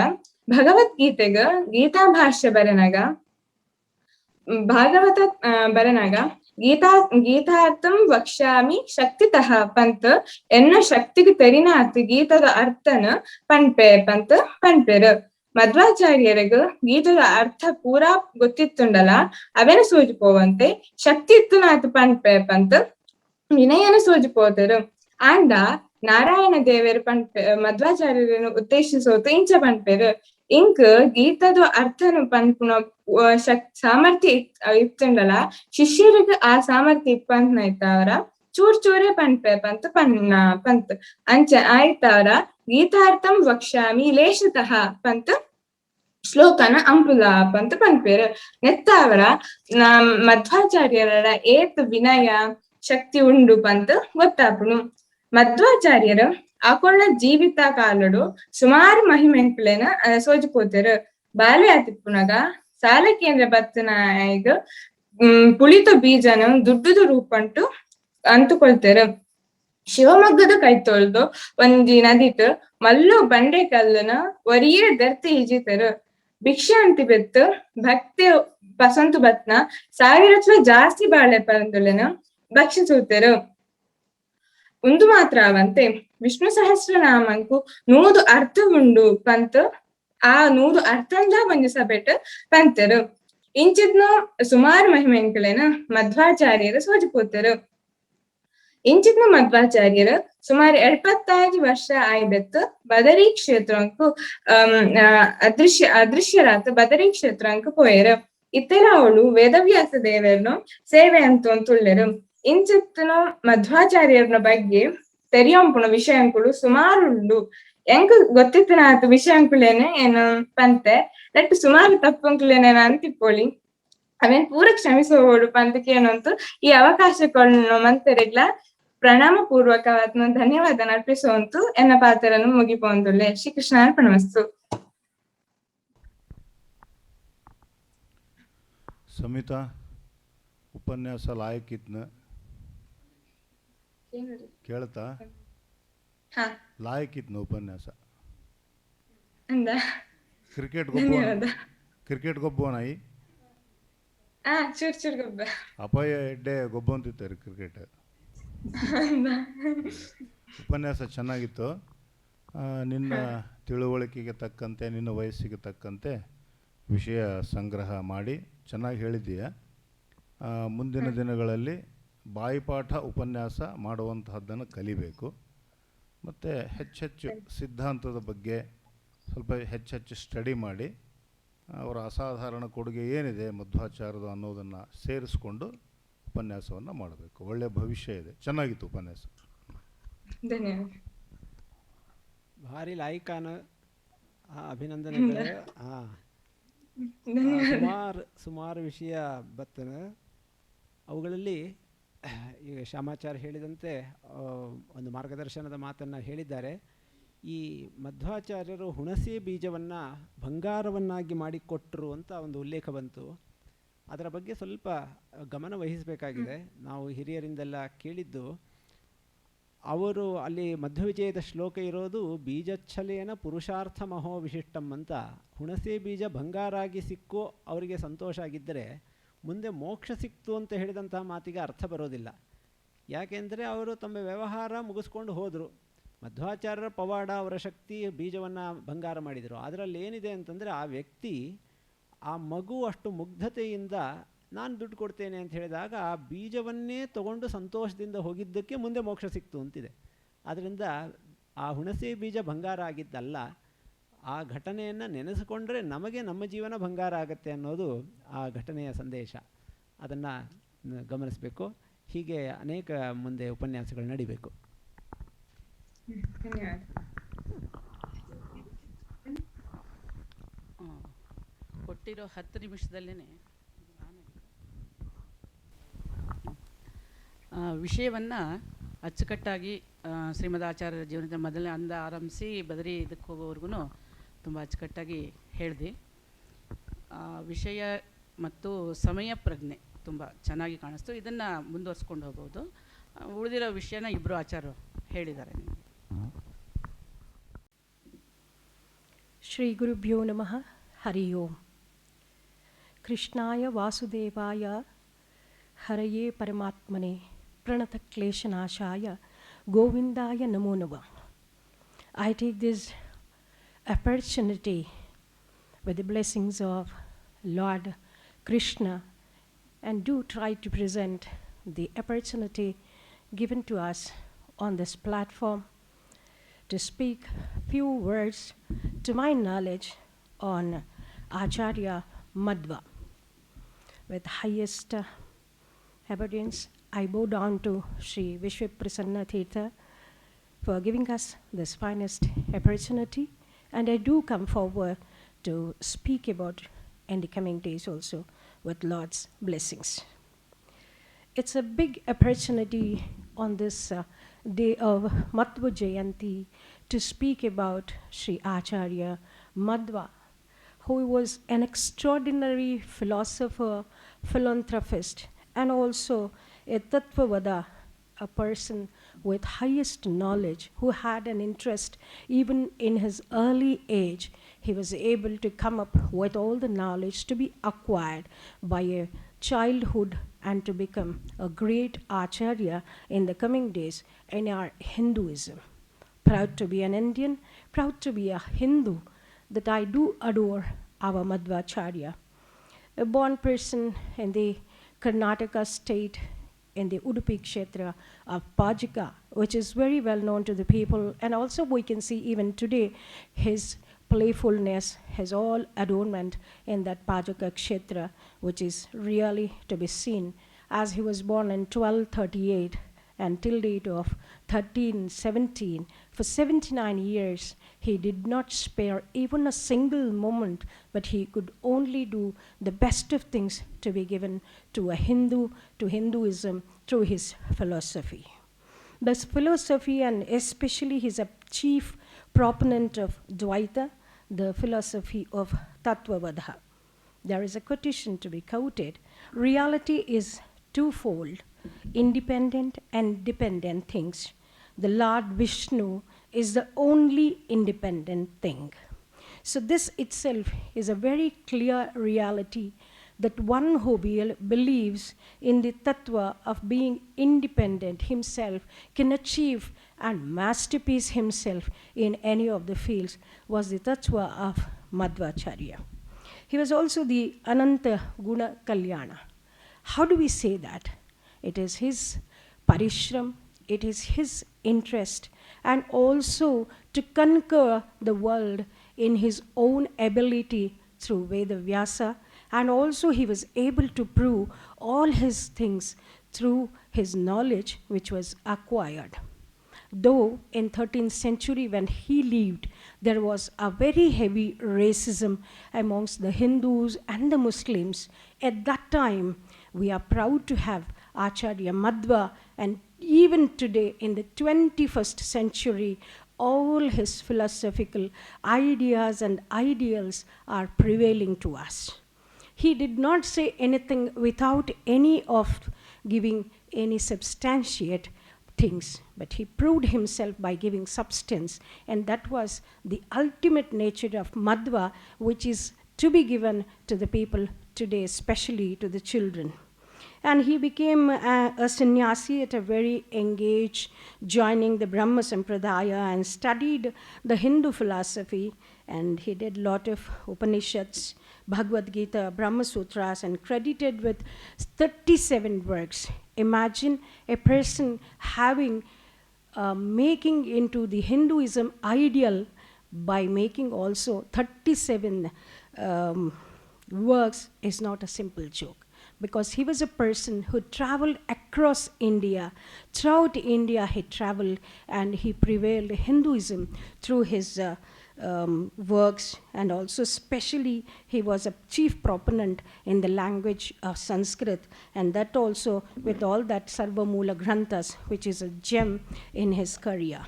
ಭಗವದ್ಗೀತೆಗ ಗೀತಾ ಭಾಷ್ಯ ಬರೆನಗ ಭಾಗವತ ಬರೆನಗ ಗೀತಾರ್ಥಂ ವಕ್ಷ್ಯಾಮಿ ಶಕ್ತಿತಃ ಪಂತ್ ಎನ್ನ ಶಕ್ತಿಗೆ ತೆರಿನಾತ್ ಗೀತದ ಅರ್ಥನ ಪಂಪೆ ಪಂತ್ ಪಂಪೆರು. ಮಧ್ವಾಚಾರ್ಯರಿಗ ಗೀತದ ಅರ್ಥ ಪೂರಾ ಗೊತ್ತಿತ್ತುಂಡಲ ಅವೆನ ಸೂಜಿಪೋವಂತೆ ಶಕ್ತಿ ಇತ್ತುನಾತ್ ಪಂಪೆ ಪಂತ್ ವಿನಯನ ಸೂಜಿಪೋತರು. ಆಂಡ ನಾರಾಯಣ ದೇವರು ಪಂಪೆ ಮಧ್ವಾಚಾರ್ಯರನ್ನು ಉದ್ದೇಶಿಸೋತು ಇಂಚ ಪಂಪೆರು. ಇಂಕ್ ಗೀತದ ಅರ್ಥನು ಪಂಪುನ ಸಾಮರ್ಥ್ಯ ಇತ್ತುಂಡಲ ಶಿಷ್ಯರಿಗೆ ಆ ಸಾಮರ್ಥ್ಯ ಇಪ್ಪಂತ ಇತ್ತವರ ಚೂರ್ ಚೂರೇ ಪಂಪೆ ಪಂತ್ ಪಂತ್ ಅಂಚ ಆಯ್ತವರ ಗೀತಾರ್ಥಂ ವಕ್ಷ್ಯಾಮಿ ಲೇಷತಃ ಪಂತ್ ಶ್ಲೋಕನ ಅಂಪುಲ ಪಂತ್ ಪಂಪೇರು. ನೆತ್ತವರ ಮಧ್ವಾಚಾರ್ಯರ ಏತ್ ವಿನಯ ಶಕ್ತಿ ಉಂಡು ಪಂತ್ ಗೊತ್ತಾಪುನು. ಮಧ್ವಾಚಾರ್ಯರ ಆಕೊಳ್ನ ಜೀವಿತ ಕಾಲಡು ಸುಮಾರು ಮಹಿಮೆಂಕ್ಲೆನ ಸೋಜಿಪೋತರು. ಬಾಲ್ಯ ತಿಪ್ಪುನಗ ಸಾಲ ಕೇಂದ್ರ ಬತ್ತನಾಯಗ ಪುಳಿತ ಬೀಜನ ದುಡ್ಡುದು ರೂಪಂಟು ಅಂತುಕೊಳ್ತರು. ಶಿವಮೊಗ್ಗದ ಕೈತೊಳ್ದು ಒಂಜಿ ನದಿಟ್ ಮಲ್ಲು ಬಂಡೆ ಕಲ್ಲನ ಒರಿಯೇ ದರ್ತಿ ಈಜಿತರು. ಭಿಕ್ಷೆ ಅಂತಿ ಬೆತ್ತು ಭಕ್ತಿ ಪಸಂತು ಬತ್ನ ಸಾವಿರತ್ವ ಜಾಸ್ತಿ ಬಾಳೆ ಪರಂದುಲೆನ ಭಕ್ಷಿಸುತ್ತರು. ಒಂದು ಮಾತ್ರ ಅವಂತೆ ವಿಷ್ಣು ಸಹಸ್ರನಾಮಂಕು 100 ಅರ್ಥ ಉಂಡು ಪಂತ್ ಆ 100 ಅರ್ಥಂದ ಒಂಜಿ ಸಭೆಟ್ ಪಂತರು. ಇಂಚಿದ್ನು ಸುಮಾರು ಮಹಿಮೆಂಕ್ಲೆನ ಮಧ್ವಾಚಾರ್ಯರು ಸೋಜಿಪೋತರು. ಇಂಚಿದ್ನು ಮಧ್ವಾಚಾರ್ಯರು ಸುಮಾರು 75 ವರ್ಷ ಆಯ್ಬೆತ್ತು ಬದರಿ ಕ್ಷೇತ್ರಂಕು ಅದೃಶ್ಯರಾತ ಬದರಿ ಕ್ಷೇತ್ರಂಕು ಪೋಯರು. ಇತ್ತೆಲ ಅವಳು ವೇದವ್ಯಾಸ ದೇವರನು ಸೇವೆ ಅಂತುಳ್ಳೆರು. ಇಂಚಿತ್ತನು ಮಧ್ವಾಚಾರ್ಯರ ಬಗ್ಗೆ ತೆರಿಯಂಪುನ ವಿಷಯಂಕುಳು ಸುಮಾರು ಉಂಡು. ಎಂಕ್ ಗೊತ್ತಿತ್ತಿನಾತ್ ವಿಷಯಂಕುಲೇನೆ ಏನು ಪಂತೆ ನೆಟ್ ಸುಮಾರು ತಪ್ಪಂಕುಲೇನೆ ಅಂತಿಪ್ಪೊಳಿ ಅವೇನ್ ಪೂರ ಕ್ಷಮಿಸೋಡು ಪಂತಕೇನಂತೂ ಈ ಅವಕಾಶಗಳನ್ನು ಮಂತರೆಗ್ಲ ಪ್ರಣಾಮ ಪೂರ್ವಕವಾದ ಧನ್ಯವಾದ ಅರ್ಪಿಸುವಂತು ಎನ್ನ ಪಾತ್ರನ್ನು ಮುಗಿಪೊಂದುಲ್ಲೆ. ಶ್ರೀಕೃಷ್ಣ ಅರ್ಪಣಮಸ್ತು. ಸಮಿತಾ ಉಪನ್ಯಾಸ ಲಾಯಕ್ಕಿತ್ನ ಕೇಳ್ತಾ ಲಾಯಕ್ಕಿತ್ನ ಉಪನ್ಯಾಸ ಕ್ರಿಕೆಟ್ ಗೊಬ್ಬನಾಯಿ ಚೂರ್ ಚೂರ್ ಗೊಬ್ಬ ಅಪಾಯ ಎಡ್ಡೆ ಗೊಬ್ಬ ಅಂತಿದ್ದಾರೆ ಕ್ರಿಕೆಟ್. ಉಪನ್ಯಾಸ ಚೆನ್ನಾಗಿತ್ತು. ನಿನ್ನ ತಿಳುವಳಿಕೆಗೆ ತಕ್ಕಂತೆ ನಿನ್ನ ವಯಸ್ಸಿಗೆ ತಕ್ಕಂತೆ ವಿಷಯ ಸಂಗ್ರಹ ಮಾಡಿ ಚೆನ್ನಾಗಿ ಹೇಳಿದ್ದೀಯ. ಮುಂದಿನ ದಿನಗಳಲ್ಲಿ ಬಾಯಿಪಾಠ ಉಪನ್ಯಾಸ ಮಾಡುವಂತಹದ್ದನ್ನು ಕಲಿಬೇಕು. ಮತ್ತು ಹೆಚ್ಚೆಚ್ಚು ಸಿದ್ಧಾಂತದ ಬಗ್ಗೆ ಸ್ವಲ್ಪ ಹೆಚ್ಚೆಚ್ಚು ಸ್ಟಡಿ ಮಾಡಿ ಅವರ ಅಸಾಧಾರಣ ಕೊಡುಗೆ ಏನಿದೆ ಮಧ್ವಾಚಾರ್ಯದು ಅನ್ನೋದನ್ನು ಸೇರಿಸ್ಕೊಂಡು ಉಪನ್ಯಾಸವನ್ನು ಮಾಡಬೇಕು. ಒಳ್ಳೆಯ ಭವಿಷ್ಯ ಇದೆ. ಚೆನ್ನಾಗಿತ್ತು ಉಪನ್ಯಾಸ. ಧನ್ಯವಾದ. ಭಾರಿ ಲಾಯ್ಕಾನ ಅಭಿನಂದನೆಗಳು. ಸುಮಾರು ವಿಷಯ ಬರ್ತನ. ಅವುಗಳಲ್ಲಿ ಈಗ ಶ್ಯಾಮಾಚಾರ್ಯ ಹೇಳಿದಂತೆ ಒಂದು ಮಾರ್ಗದರ್ಶನದ ಮಾತನ್ನು ಹೇಳಿದ್ದಾರೆ. ಈ ಮಧ್ವಾಚಾರ್ಯರು ಹುಣಸೆ ಬೀಜವನ್ನು ಬಂಗಾರವನ್ನಾಗಿ ಮಾಡಿಕೊಟ್ಟರು ಅಂತ ಒಂದು ಉಲ್ಲೇಖ ಬಂತು. ಅದರ ಬಗ್ಗೆ ಸ್ವಲ್ಪ ಗಮನ ವಹಿಸಬೇಕಾಗಿದೆ. ನಾವು ಹಿರಿಯರಿಂದೆಲ್ಲ ಕೇಳಿದ್ದು, ಅವರು ಅಲ್ಲಿ ಮಧ್ವವಿಜಯದ ಶ್ಲೋಕ ಇರೋದು ಬೀಜಚ್ಛಲೇನ ಪುರುಷಾರ್ಥ ಮಹೋ ವಿಶಿಷ್ಟಂ ಅಂತ. ಹುಣಸೆ ಬೀಜ ಬಂಗಾರಾಗಿ ಸಿಕ್ಕೋ ಅವರಿಗೆ ಸಂತೋಷ ಆಗಿದ್ದರೆ ಮುಂದೆ ಮೋಕ್ಷ ಸಿಕ್ತು ಅಂತ ಹೇಳಿದಂತಹ ಮಾತಿಗೆ ಅರ್ಥ ಬರೋದಿಲ್ಲ. ಯಾಕೆಂದರೆ ಅವರು ತಮ್ಮ ವ್ಯವಹಾರ ಮುಗಿಸ್ಕೊಂಡು ಹೋದರು. ಮಧ್ವಾಚಾರ್ಯರ ಪವಾಡ, ಅವರ ಶಕ್ತಿ ಬೀಜವನ್ನು ಬಂಗಾರ ಮಾಡಿದರು. ಅದರಲ್ಲಿ ಏನಿದೆ ಅಂತಂದರೆ, ಆ ವ್ಯಕ್ತಿ, ಆ ಮಗು ಅಷ್ಟು ಮುಗ್ಧತೆಯಿಂದ ನಾನು ದುಡ್ಡು ಕೊಡ್ತೇನೆ ಅಂತ ಹೇಳಿದಾಗ ಆ ಬೀಜವನ್ನೇ ತಗೊಂಡು ಸಂತೋಷದಿಂದ ಹೋಗಿದ್ದಕ್ಕೆ ಮುಂದೆ ಮೋಕ್ಷ ಸಿಕ್ತು ಅಂತಿದೆ. ಆದ್ದರಿಂದ ಆ ಹುಣಸೆ ಬೀಜ ಬಂಗಾರ ಆಗಿದ್ದಲ್ಲ, ಆ ಘಟನೆಯನ್ನು ನೆನೆಸಿಕೊಂಡ್ರೆ ನಮಗೆ ನಮ್ಮ ಜೀವನ ಬಂಗಾರ ಆಗುತ್ತೆ ಅನ್ನೋದು ಆ ಘಟನೆಯ ಸಂದೇಶ. ಅದನ್ನು ಗಮನಿಸಬೇಕು. ಹೀಗೆ ಅನೇಕ ಮುಂದೆ ಉಪನ್ಯಾಸಗಳು ನಡಿಬೇಕು. ಧನ್ಯವಾದ. ಕೊಟ್ಟಿರೋ 10 ನಿಮಿಷದಲ್ಲೇ ವಿಷಯವನ್ನು ಅಚ್ಚುಕಟ್ಟಾಗಿ ಶ್ರೀಮದ್ ಆಚಾರ್ಯರ ಜೀವನದ ಮೊದಲನೇ ಆರಂಭಿಸಿ ಬದರಿ ಇದಕ್ಕೆ ಹೋಗೋವರೆಗೂ ತುಂಬ ಅಚ್ಚುಕಟ್ಟಾಗಿ ಹೇಳಿದೆ. ವಿಷಯ ಮತ್ತು ಸಮಯ ಪ್ರಜ್ಞೆ ತುಂಬ ಚೆನ್ನಾಗಿ ಕಾಣಿಸ್ತು. ಇದನ್ನು ಮುಂದುವರ್ಸ್ಕೊಂಡು ಹೋಗ್ಬೋದು. ಉಳಿದಿರೋ ವಿಷಯನ ಇಬ್ಬರು ಆಚಾರ್ಯರು ಹೇಳಿದ್ದಾರೆ ನಿಮಗೆ. ಶ್ರೀ ಗುರುಭ್ಯೋ ನಮಃ. ಹರಿ ಓಂ. ಕೃಷ್ಣಾಯ ವಾಸುದೇವಾಯ ಹರಯೇ ಪರಮಾತ್ಮನೆ ಪ್ರಣತಕ್ಲೇಶನಾಶಾಯ ಗೋವಿಂದಾಯ ನಮೋ ನಮಃ. I take this opportunity with the blessings of Lord Krishna and do try to present the opportunity given to us on this platform to speak few words to my knowledge on Acharya Madhva. With highest obedience, I bow down to Sri Vishwaprasanna Tirtha for giving us this finest opportunity, and I do come forward to speak about in the coming days also with Lord's blessings. It's a big opportunity on this day of Madhva Jayanti to speak about Sri Acharya Madhva, who was an extraordinary philosopher, philanthropist, and also a Tattvavada, a person with highest knowledge, who had an interest even in his early age. He was able to come up with all the knowledge to be acquired by a childhood and to become a great Acharya in the coming days in our Hinduism. Proud to be an Indian, proud to be a Hindu, that I do adore our Madhvacharya. A born person in the Karnataka state, in the Udupi Kshetra of Pajika, which is very well known to the people, and also we can see even today his playfulness, his all adornment in that Pajika Kshetra, which is really to be seen, as he was born in 1238 and till date of 1317. For 79 years, he did not spare even a single moment, but he could only do the best of things to be given to a Hindu, to Hinduism, through his philosophy. This philosophy, and especially he's a chief proponent of Dvaita, the philosophy of Tattvavada. There is a quotation to be quoted. Reality is twofold, independent and dependent things. The Lord Vishnu is the only independent thing. So this itself is a very clear reality, that one who believes in the tattva of being independent himself can achieve and masterpiece himself in any of the fields, was the tattva of Madhvacharya. He was also the Ananta Guna Kalyana. How do we say that? It is his parishram, it is his interest, and also to conquer the world in his own ability through Veda Vyasa, and also he was able to prove all his things through his knowledge which was acquired. Though in 13th century when he lived, there was a very heavy racism amongst the Hindus and the Muslims. At that time, we are proud to have Acharya Madhva, and even today in the 21st century, all his philosophical ideas and ideals are prevailing to us. He did not say anything without any of giving any substantiate things, but he proved himself by giving substance, and that was the ultimate nature of Madhva, which is to be given to the people today, especially to the children. And he became a sannyasi at a very young age, joining the Brahma Sampradaya and studied the Hindu philosophy, and he did a lot of Upanishads, Bhagavad Gita, Brahma Sutras, and credited with 37 works. Imagine a person having making into the Hinduism ideal by making also 37 works is not a simple joke, because he was a person who traveled across India. Throughout India he traveled, and he prevailed Hinduism through his works, and also especially he was a chief proponent in the language of Sanskrit, and that also with all that Sarvamoola Granthas, which is a gem in his career.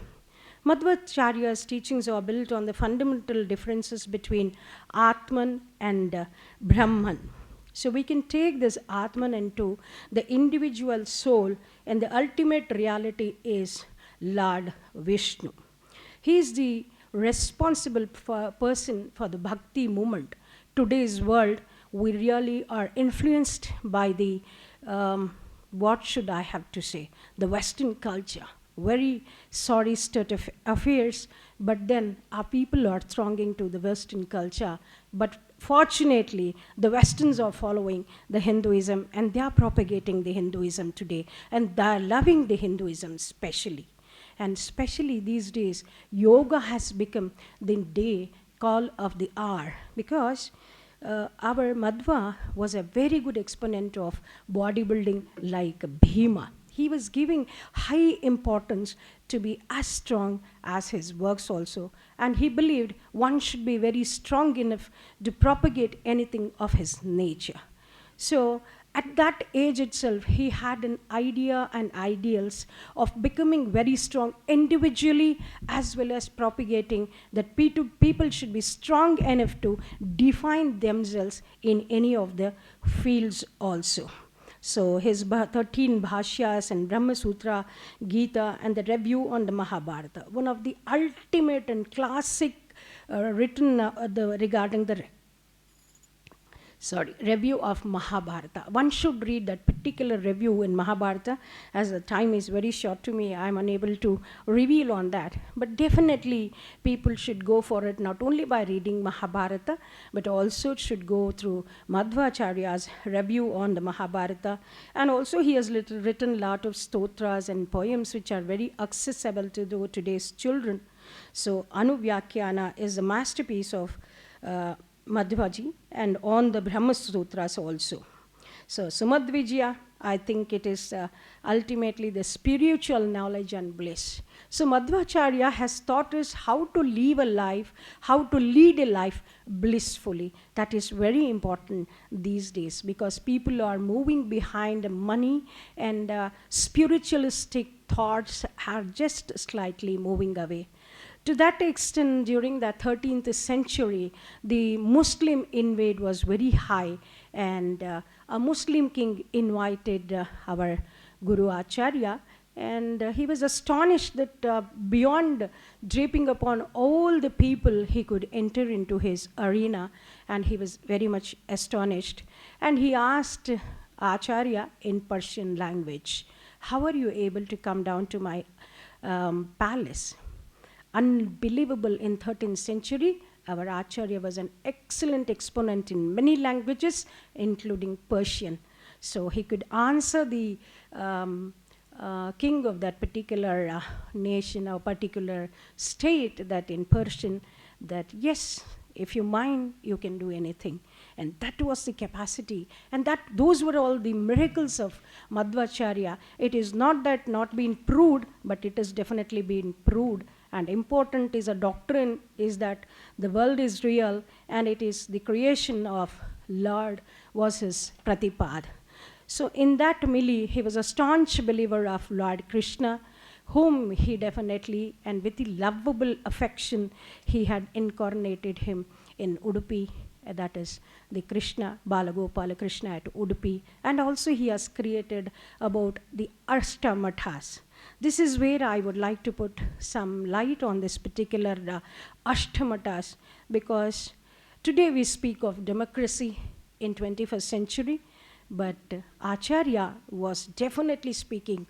Madhvacharya's teachings are built on the fundamental differences between Atman and Brahman. So we can take this Atman into the individual soul, and the ultimate reality is Lord Vishnu. He is the responsible person for the bhakti movement. Today's world, we really are influenced by the, what should I have to say, the Western culture. Very sorry state of affairs, but then our people are thronging to the Western culture. But fortunately, the Westerns are following the Hinduism, and they are propagating the Hinduism today, and they are loving the Hinduism especially. And especially these days, yoga has become the day call of the hour, because our Madhva was a very good exponent of bodybuilding like Bhima. He was giving high importance to be as strong as his works also. And he believed one should be very strong enough to propagate anything of his nature. So at that age itself, he had an idea and ideals of becoming very strong individually, as well as propagating that people should be strong enough to define themselves in any of the fields also. So his 13 Bhashyas and Brahma Sutra, Gita, and the review on the Mahabharata, one of the ultimate and classic written regarding the review of Mahabharata. One should read that particular review in Mahabharata. As the time is very short to me, I'm unable to reveal on that. But definitely people should go for it, not only by reading Mahabharata, but also should go through Madhvacharya's review on the Mahabharata. And also he has written a lot of stotras and poems which are very accessible to today's children. So Anuvyakyana is a masterpiece of Madhvaji, and on the Brahma Sutras also. So Sumadvijaya, I think it is ultimately the spiritual knowledge and bliss. So Madhvacharya has taught us how to live a life, how to lead a life blissfully. That is very important these days, because people are moving behind money, and spiritualistic thoughts are just slightly moving away. To that extent, during the 13th century, the Muslim invade was very high, and a Muslim king invited our Guru Acharya, and he was astonished that beyond draping upon all the people, he could enter into his arena, and he was very much astonished. And he asked Acharya in Persian language, "How are you able to come down to my palace?" Unbelievable, in 13th century, our Acharya was an excellent exponent in many languages, including Persian. So he could answer the king of that particular nation or particular state that in Persian, that yes, if you mind, you can do anything. And that was the capacity. And those were all the miracles of Madhvacharya. It is not that not been proved, but it has definitely been proved. And important is a doctrine is that the world is real, and it is the creation of Lord was his pratipad. So in that Mili, he was a staunch believer of Lord Krishna, whom he definitely, and with the lovable affection, he had incarnated him in Udupi, that is the Krishna, Balagopala Krishna at Udupi, and also he has created about the Ashtamathas. This is where I would like to put some light on this particular Ashtamathas, because today we speak of democracy in 21st century, but Acharya was definitely speaking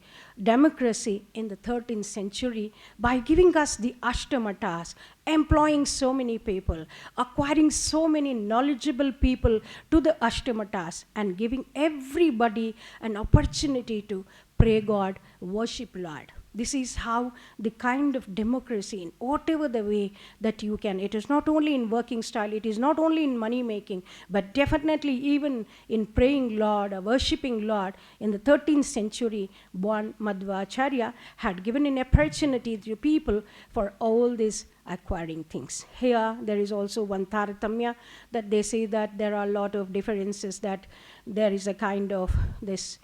democracy in the 13th century by giving us the Ashtamathas, employing so many people, acquiring so many knowledgeable people to the Ashtamathas, and giving everybody an opportunity to pray God, worship Lord. This is how the kind of democracy, in whatever the way that you can. It is not only in working style, it is not only in money making, but definitely even in praying Lord or worshipping Lord. In the 13th century, born Madhvacharya had given an opportunity to people for all these acquiring things. Here there is also one Taratamya, that they say that there are a lot of differences, that there is a kind of this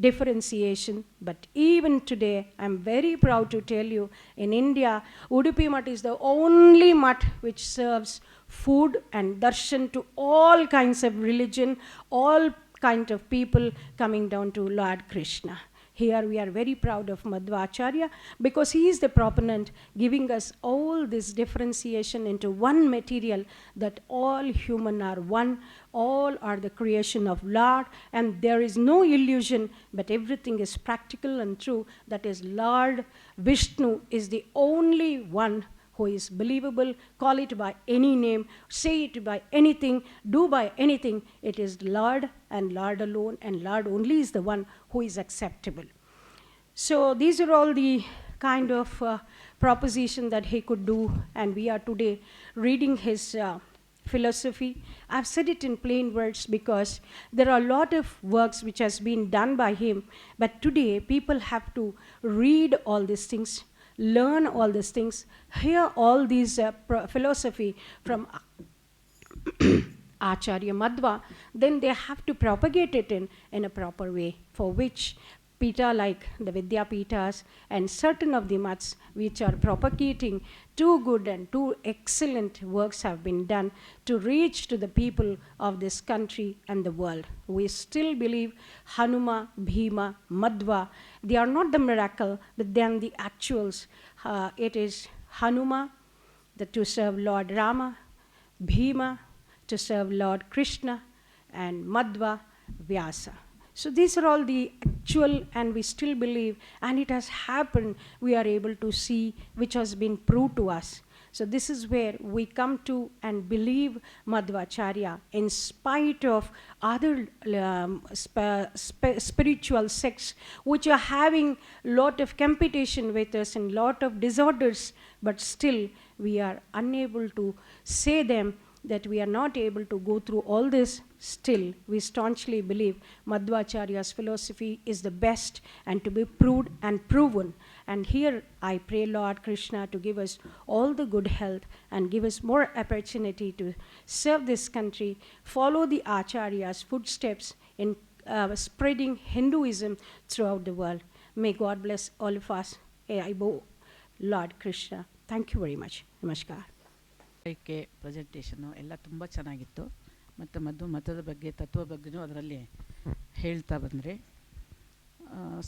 differentiation. But even today, I'm very proud to tell you, in India, Udupi Mutt is the only mutt which serves food and darshan to all kinds of religion, all kind of people coming down to Lord Krishna. Here we are very proud of Madhvacharya, because he is the proponent giving us all this differentiation into one material, that all human are one, all are the creation of Lord, and there is no illusion, but everything is practical and true. That is, Lord Vishnu is the only one who is believable. Call it by any name, say it by anything, do by anything. It is Lord and Lord alone, and Lord only is the one who is acceptable. So these are all the kind of proposition that he could do, and we are today reading his philosophy. I've said it in plain words because there are a lot of works which has been done by him, but today people have to read all these things, learn all these things, hear all these philosophy from Acharya Madhva, then they have to propagate it in a proper way, for which Pita like the Vidya Pitas and certain of the mutts which are propagating two good and two excellent works have been done to reach to the people of this country and the world. We still believe Hanuma, Bhima, Madhva, they are not the miracle, but then the actuals. It is Hanuma to serve Lord Rama, Bhima to serve Lord Krishna, and Madhva, Vyasa. So these are all the actual, and we still believe, and it has happened, we are able to see, which has been proved to us. So this is where we come to and believe Madhvacharya in spite of other spiritual sects which are having lot of competition with us and lot of disorders, but still we are unable to say them that we are not able to go through all this. Still, we staunchly believe Madhvacharya's philosophy is the best and to be proved and proven. And here I pray Lord Krishna to give us all the good health and give us more opportunity to serve this country, follow the Acharya's footsteps in spreading Hinduism throughout the world. May God bless all of us. I bow Lord Krishna. Thank you very much. Namaskar. Presentation ಎಲ್ಲ ತುಂಬ ಚೆನ್ನಾಗಿತ್ತು, ಮತ್ತು ಮತದ ಬಗ್ಗೆ ತತ್ವ ಬಗ್ಗೆನೂ ಅದರಲ್ಲಿ ಹೇಳ್ತಾ ಬಂದರೆ,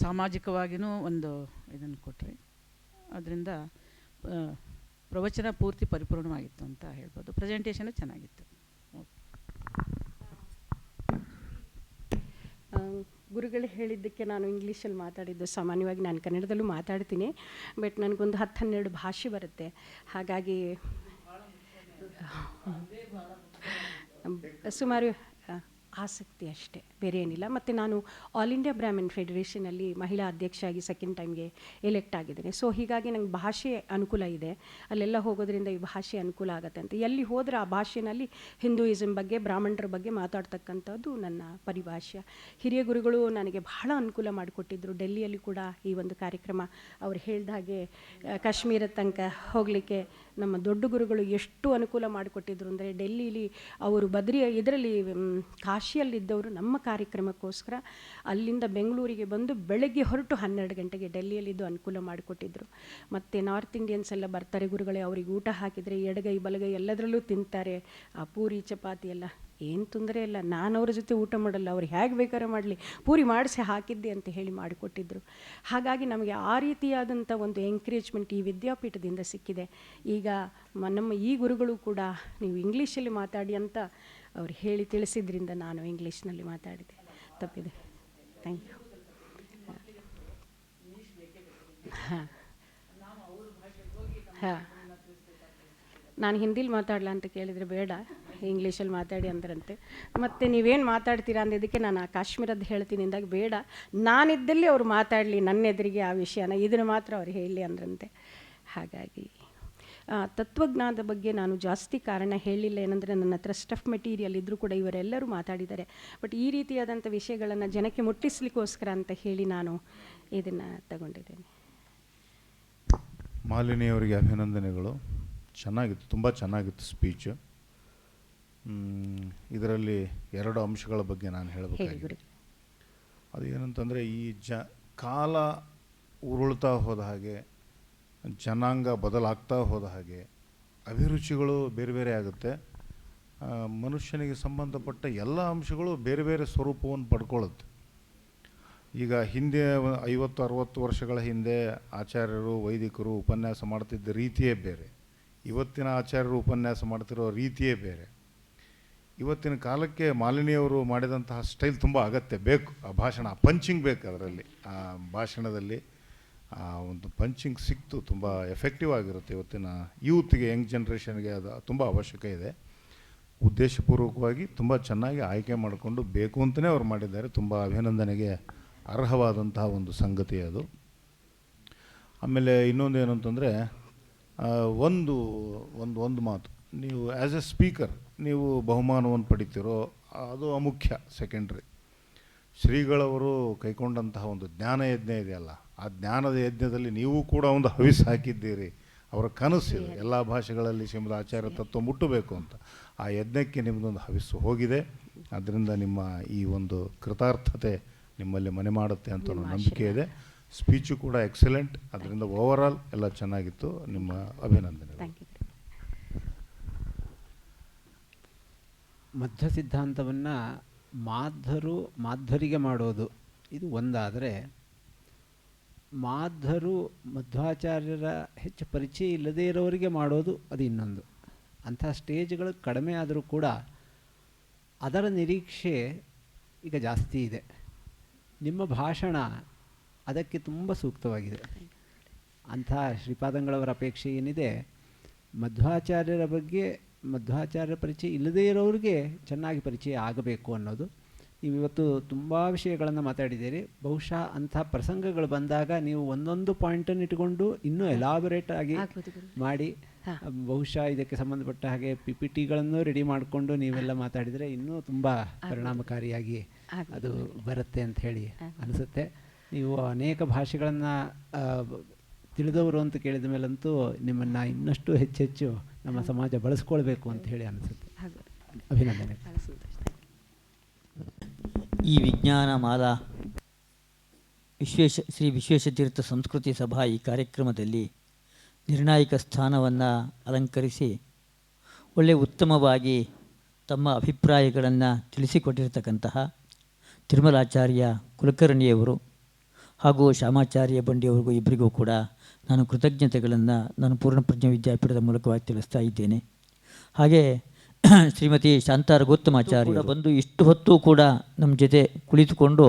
ಸಾಮಾಜಿಕವಾಗಿಯೂ ಒಂದು ಇದನ್ನು ಕೊಟ್ಟರೆ, ಅದರಿಂದ ಪ್ರವಚನ ಪೂರ್ತಿ ಪರಿಪೂರ್ಣವಾಗಿತ್ತು ಅಂತ ಹೇಳ್ಬೋದು. ಪ್ರೆಸೆಂಟೇಷನು ಚೆನ್ನಾಗಿತ್ತು. ಗುರುಗಳು ಹೇಳಿದ್ದಕ್ಕೆ ನಾನು ಇಂಗ್ಲೀಷಲ್ಲಿ ಮಾತಾಡಿದ್ದು, ಸಾಮಾನ್ಯವಾಗಿ ನಾನು ಕನ್ನಡದಲ್ಲೂ ಮಾತಾಡ್ತೀನಿ, ಬಟ್ ನನಗೊಂದು 10-12 ಭಾಷೆ ಬರುತ್ತೆ, ಹಾಗಾಗಿ ಸುಮಾರು ಆಸಕ್ತಿ ಅಷ್ಟೇ, ಬೇರೆ ಏನಿಲ್ಲ. ಮತ್ತು ನಾನು ಆಲ್ ಇಂಡಿಯಾ ಬ್ರಾಹ್ಮಿನ್ ಫೆಡರೇಷನಲ್ಲಿ ಮಹಿಳಾ ಅಧ್ಯಕ್ಷರಾಗಿ ಸೆಕೆಂಡ್ ಟೈಮ್ಗೆ ಎಲೆಕ್ಟ್ ಆಗಿದ್ದೇನೆ. ಸೊ ಹೀಗಾಗಿ ನಂಗೆ ಭಾಷೆ ಅನುಕೂಲ ಇದೆ, ಅಲ್ಲೆಲ್ಲ ಹೋಗೋದ್ರಿಂದ ಈ ಭಾಷೆ ಅನುಕೂಲ ಆಗುತ್ತೆ ಅಂತ. ಎಲ್ಲಿ ಹೋದರೆ ಆ ಭಾಷೆಯಲ್ಲಿ ಹಿಂದೂಯಿಸಮ್ ಬಗ್ಗೆ, ಬ್ರಾಹ್ಮಣರ ಬಗ್ಗೆ ಮಾತಾಡ್ತಕ್ಕಂಥದ್ದು ನನ್ನ ಪರಿಭಾಷೆ. ಹಿರಿಯ ಗುರುಗಳು ನನಗೆ ಬಹಳ ಅನುಕೂಲ ಮಾಡಿಕೊಟ್ಟಿದ್ದರು. ಡೆಲ್ಲಿಯಲ್ಲಿ ಕೂಡ ಈ ಒಂದು ಕಾರ್ಯಕ್ರಮ ಅವ್ರು ಹೇಳಿದ ಹಾಗೆ ಕಾಶ್ಮೀರ ತನಕ ಹೋಗಲಿಕ್ಕೆ ನಮ್ಮ ದೊಡ್ಡ ಗುರುಗಳು ಎಷ್ಟು ಅನುಕೂಲ ಮಾಡಿಕೊಟ್ಟಿದ್ರು ಅಂದರೆ, ಡೆಲ್ಲಿಲಿ ಅವರು ಇದರಲ್ಲಿ ಕಾಶಿಯಲ್ಲಿದ್ದವರು ನಮ್ಮ ಕಾರ್ಯಕ್ರಮಕ್ಕೋಸ್ಕರ ಅಲ್ಲಿಂದ ಬೆಂಗಳೂರಿಗೆ ಬಂದು ಬೆಳಗ್ಗೆ ಹೊರಟು 12 ಗಂಟೆಗೆ ಡೆಲ್ಲಿಯಲ್ಲಿದ್ದು ಅನುಕೂಲ ಮಾಡಿಕೊಟ್ಟಿದ್ರು. ಮತ್ತು ನಾರ್ತ್ ಇಂಡಿಯನ್ಸ್ ಎಲ್ಲ ಬರ್ತಾರೆ ಗುರುಗಳೇ, ಅವ್ರಿಗೆ ಊಟ ಹಾಕಿದರೆ ಎಡಗೈ ಬಲಗೈ ಎಲ್ಲದರಲ್ಲೂ ತಿಂತಾರೆ, ಆ ಪೂರಿ ಚಪಾತಿ ಎಲ್ಲ ಏನು ತೊಂದರೆ ಇಲ್ಲ, ನಾನು ಅವ್ರ ಜೊತೆ ಊಟ ಮಾಡಲ್ಲ, ಅವ್ರು ಹೇಗೆ ಬೇಕಾದ್ರೆ ಮಾಡಲಿ, ಪೂರಿ ಮಾಡಿಸಿ ಹಾಕಿದ್ದೆ ಅಂತ ಹೇಳಿ ಮಾಡಿಕೊಟ್ಟಿದ್ದರು. ಹಾಗಾಗಿ ನಮಗೆ ಆ ರೀತಿಯಾದಂಥ ಒಂದು ಎಂಕರೇಜ್ಮೆಂಟ್ ಈ ವಿದ್ಯಾಪೀಠದಿಂದ ಸಿಕ್ಕಿದೆ. ಈಗ ನಮ್ಮ ಈ ಗುರುಗಳು ಕೂಡ ನೀವು ಇಂಗ್ಲೀಷಲ್ಲಿ ಮಾತಾಡಿ ಅಂತ ಅವ್ರು ಹೇಳಿ ತಿಳಿಸಿದ್ರಿಂದ ನಾನು ಇಂಗ್ಲೀಷ್ನಲ್ಲಿ ಮಾತಾಡಿದೆ, ತಪ್ಪಿದೆ. Thank you. ಹಾಂ ಹಾಂ, ನಾನು ಹಿಂದಿಲಿ ಮಾತಾಡಲ ಅಂತ ಕೇಳಿದರೆ ಬೇಡ, ಇಂಗ್ಲೀಷಲ್ಲಿ ಮಾತಾಡಿ ಅಂದ್ರಂತೆ. ಮತ್ತು ನೀವೇನು ಮಾತಾಡ್ತೀರಾ ಅಂದಿದ್ದಕ್ಕೆ ನಾನು ಆ ಕಾಶ್ಮೀರದ್ದು ಹೇಳ್ತೀನಿ ಅಂದಾಗ ಬೇಡ, ನಾನಿದ್ದಲ್ಲಿ ಅವ್ರು ಮಾತಾಡಲಿ ನನ್ನ ಎದುರಿಗೆ ಆ ವಿಷಯನ, ಇದನ್ನು ಮಾತ್ರ ಅವ್ರು ಹೇಳಲಿ ಅಂದ್ರಂತೆ. ಹಾಗಾಗಿ ತತ್ವಜ್ಞಾನದ ಬಗ್ಗೆ ನಾನು ಜಾಸ್ತಿ ಕಾರಣ ಹೇಳಿಲ್ಲ, ಏನಂದರೆ ನನ್ನ ಹತ್ರ ಸ್ಟಫ್ ಮೆಟೀರಿಯಲ್ ಇದ್ದರೂ ಕೂಡ ಇವರೆಲ್ಲರೂ ಮಾತಾಡಿದ್ದಾರೆ. ಬಟ್ ಈ ರೀತಿಯಾದಂಥ ವಿಷಯಗಳನ್ನು ಜನಕ್ಕೆ ಮುಟ್ಟಿಸ್ಲಿಕ್ಕೋಸ್ಕರ ಅಂತ ಹೇಳಿ ನಾನು ಇದನ್ನು ತಗೊಂಡಿದ್ದೇನೆ. ಮಾಲಿನಿಯವರಿಗೆ ಅಭಿನಂದನೆಗಳು. ಚೆನ್ನಾಗಿತ್ತು, ತುಂಬ ಚೆನ್ನಾಗಿತ್ತು ಸ್ಪೀಚು. ಇದರಲ್ಲಿ 2 ಅಂಶಗಳ ಬಗ್ಗೆ ನಾನು ಹೇಳಬೇಕಾಗಿದೆ. ಅದು ಏನಂತಂದರೆ, ಈ ಕಾಲ ಉರುಳ್ತಾ ಹೋದ ಹಾಗೆ, ಜನಾಂಗ ಬದಲಾಗ್ತಾ ಹೋದ ಹಾಗೆ, ಅಭಿರುಚಿಗಳು ಬೇರೆ ಬೇರೆ ಆಗುತ್ತೆ. ಮನುಷ್ಯನಿಗೆ ಸಂಬಂಧಪಟ್ಟ ಎಲ್ಲ ಅಂಶಗಳು ಬೇರೆ ಬೇರೆ ಸ್ವರೂಪವನ್ನು ಪಡ್ಕೊಳ್ಳುತ್ತೆ. ಈಗ ಹಿಂದೆ 50-60 ವರ್ಷಗಳ ಹಿಂದೆ ಆಚಾರ್ಯರು ವೈದಿಕರು ಉಪನ್ಯಾಸ ಮಾಡ್ತಿದ್ದ ರೀತಿಯೇ ಬೇರೆ, ಇವತ್ತಿನ ಆಚಾರ್ಯರು ಉಪನ್ಯಾಸ ಮಾಡ್ತಿರೋ ರೀತಿಯೇ ಬೇರೆ. ಇವತ್ತಿನ ಕಾಲಕ್ಕೆ ಮಾಲಿನಿಯವರು ಮಾಡಿದಂತಹ ಸ್ಟೈಲ್ ತುಂಬ ಅಗತ್ಯ ಬೇಕು. ಆ ಭಾಷಣ, ಆ ಪಂಚಿಂಗ್ ಬೇಕು, ಅದರಲ್ಲಿ ಆ ಭಾಷಣದಲ್ಲಿ ಆ ಒಂದು ಪಂಚಿಂಗ್ ಸಿಕ್ತು, ತುಂಬ ಎಫೆಕ್ಟಿವ್ ಆಗಿರುತ್ತೆ. ಇವತ್ತಿನ ಯೂತ್ಗೆ, ಯಂಗ್ ಜನ್ರೇಷನ್ಗೆ ಅದು ತುಂಬ ಅವಶ್ಯಕ ಇದೆ. ಉದ್ದೇಶಪೂರ್ವಕವಾಗಿ ತುಂಬ ಚೆನ್ನಾಗಿ ಆಯ್ಕೆ ಮಾಡಿಕೊಂಡು ಬೇಕು ಅಂತಲೇ ಅವ್ರು ಮಾಡಿದ್ದಾರೆ. ತುಂಬ ಅಭಿನಂದನೆಗೆ ಅರ್ಹವಾದಂತಹ ಒಂದು ಸಂಗತಿ ಅದು. ಆಮೇಲೆ ಇನ್ನೊಂದು ಏನು ಅಂತಂದರೆ, ಒಂದು ಮಾತು, ನೀವು ಆ್ಯಸ್ ಎ ಸ್ಪೀಕರ್ ನೀವು ಬಹುಮಾನವನ್ನು ಪಡಿತೀರೋ ಅದು ಅಮುಖ್ಯ, ಸೆಕೆಂಡ್ರಿ. ಶ್ರೀಗಳವರು ಕೈಗೊಂಡಂತಹ ಒಂದು ಜ್ಞಾನ ಯಜ್ಞ ಇದೆಯಲ್ಲ, ಆ ಜ್ಞಾನದ ಯಜ್ಞದಲ್ಲಿ ನೀವು ಕೂಡ ಒಂದು ಹವಿಸ್ ಹಾಕಿದ್ದೀರಿ. ಅವರ ಕನಸಿದೆ ಎಲ್ಲ ಭಾಷೆಗಳಲ್ಲಿ ಶ್ರೀಮದ್ ಆಚಾರ್ಯ ತತ್ವ ಮುಟ್ಟಬೇಕು ಅಂತ. ಆ ಯಜ್ಞಕ್ಕೆ ನಿಮ್ಮದೊಂದು ಹವಿಸ್ಸು ಹೋಗಿದೆ. ಅದರಿಂದ ನಿಮ್ಮ ಈ ಒಂದು ಕೃತಾರ್ಥತೆ ನಿಮ್ಮಲ್ಲಿ ಮನೆ ಮಾಡುತ್ತೆ ಅಂತ ನಂಬಿಕೆ ಇದೆ. ಸ್ಪೀಚು ಕೂಡ ಎಕ್ಸಲೆಂಟ್. ಅದರಿಂದ ಓವರಾಲ್ ಎಲ್ಲ ಚೆನ್ನಾಗಿತ್ತು. ನಿಮ್ಮ ಅಭಿನಂದನೆ. ಮಧ್ವ ಸಿದ್ಧಾಂತವನ್ನು ಮಾಧ್ವರಿಗೆ ಮಾಡೋದು ಇದು ಒಂದಾದರೆ, ಮಧ್ವಾಚಾರ್ಯರ ಹೆಚ್ಚು ಪರಿಚಯ ಇಲ್ಲದೇ ಇರೋರಿಗೆ ಮಾಡೋದು ಅದು ಇನ್ನೊಂದು. ಅಂಥ ಸ್ಟೇಜ್ಗಳು ಕಡಿಮೆ ಆದರೂ ಕೂಡ ಅದರ ನಿರೀಕ್ಷೆ ಈಗ ಜಾಸ್ತಿ ಇದೆ. ನಿಮ್ಮ ಭಾಷಣ ಅದಕ್ಕೆ ತುಂಬ ಸೂಕ್ತವಾಗಿದೆ. ಅಂಥ ಶ್ರೀಪಾದಂಗಳವರ ಅಪೇಕ್ಷೆ ಏನಿದೆ, ಮಧ್ವಾಚಾರ್ಯರ ಬಗ್ಗೆ ಮಧ್ವಾಚಾರ್ಯರ ಪರಿಚಯ ಇಲ್ಲದೇ ಇರೋರಿಗೆ ಚೆನ್ನಾಗಿ ಪರಿಚಯ ಆಗಬೇಕು ಅನ್ನೋದು. ನೀವು ಇವತ್ತು ತುಂಬ ವಿಷಯಗಳನ್ನು ಮಾತಾಡಿದ್ದೀರಿ. ಬಹುಶಃ ಅಂಥ ಪ್ರಸಂಗಗಳು ಬಂದಾಗ ನೀವು ಒಂದೊಂದು ಪಾಯಿಂಟನ್ನು ಇಟ್ಕೊಂಡು ಇನ್ನೂ ಎಲಾಬೊರೇಟ್ ಆಗಿ ಮಾಡಿ, ಬಹುಶಃ ಇದಕ್ಕೆ ಸಂಬಂಧಪಟ್ಟ ಹಾಗೆ PPTಗಳನ್ನು ರೆಡಿ ಮಾಡಿಕೊಂಡು ನೀವೆಲ್ಲ ಮಾತಾಡಿದರೆ ಇನ್ನೂ ತುಂಬ ಪರಿಣಾಮಕಾರಿಯಾಗಿ ಅದು ಬರುತ್ತೆ ಅಂತ ಹೇಳಿ ಅನಿಸುತ್ತೆ. ನೀವು ಅನೇಕ ಭಾಷೆಗಳನ್ನು ತಿಳಿದವರು ಅಂತ ಕೇಳಿದ ಮೇಲಂತೂ ನಿಮ್ಮನ್ನು ಇನ್ನಷ್ಟು ಹೆಚ್ಚೆಚ್ಚು ನಮ್ಮ ಸಮಾಜ ಬಳಸ್ಕೊಳ್ಬೇಕು ಅಂತ ಹೇಳಿ ಅನಿಸುತ್ತೆ. ಅಭಿನಂದನೆ. ಈ ವಿಜ್ಞಾನ ಮಾಲಾ ಶ್ರೀ ವಿಶ್ವೇಶತೀರ್ಥ ಸಂಸ್ಕೃತಿ ಸಭಾ ಈ ಕಾರ್ಯಕ್ರಮದಲ್ಲಿ ನಿರ್ಣಾಯಕ ಸ್ಥಾನವನ್ನು ಅಲಂಕರಿಸಿ ಒಳ್ಳೆಯ ಉತ್ತಮವಾಗಿ ತಮ್ಮ ಅಭಿಪ್ರಾಯಗಳನ್ನು ತಿಳಿಸಿಕೊಟ್ಟಿರ್ತಕ್ಕಂತಹ ತಿರುಮಲಾಚಾರ್ಯ ಕುಲಕರ್ಣಿಯವರು ಹಾಗೂ ಶ್ಯಾಮಾಚಾರ್ಯ ಬಂಡಿಯವರಿಗೂ ಇಬ್ಬರಿಗೂ ಕೂಡ ನಾನು ಕೃತಜ್ಞತೆಗಳನ್ನು ನಾನು ಪೂರ್ಣಪ್ರಜ್ಞ ವಿದ್ಯಾಪೀಠದ ಮೂಲಕವಾಗಿ ತಿಳಿಸ್ತಾ ಇದ್ದೇನೆ. ಹಾಗೆ ಶ್ರೀಮತಿ ಶಾಂತಾರ ಗೌತಮಾಚಾರ್ಯ ಬಂದು ಇಷ್ಟು ಹೊತ್ತು ಕೂಡ ನಮ್ಮ ಜೊತೆ ಕುಳಿತುಕೊಂಡು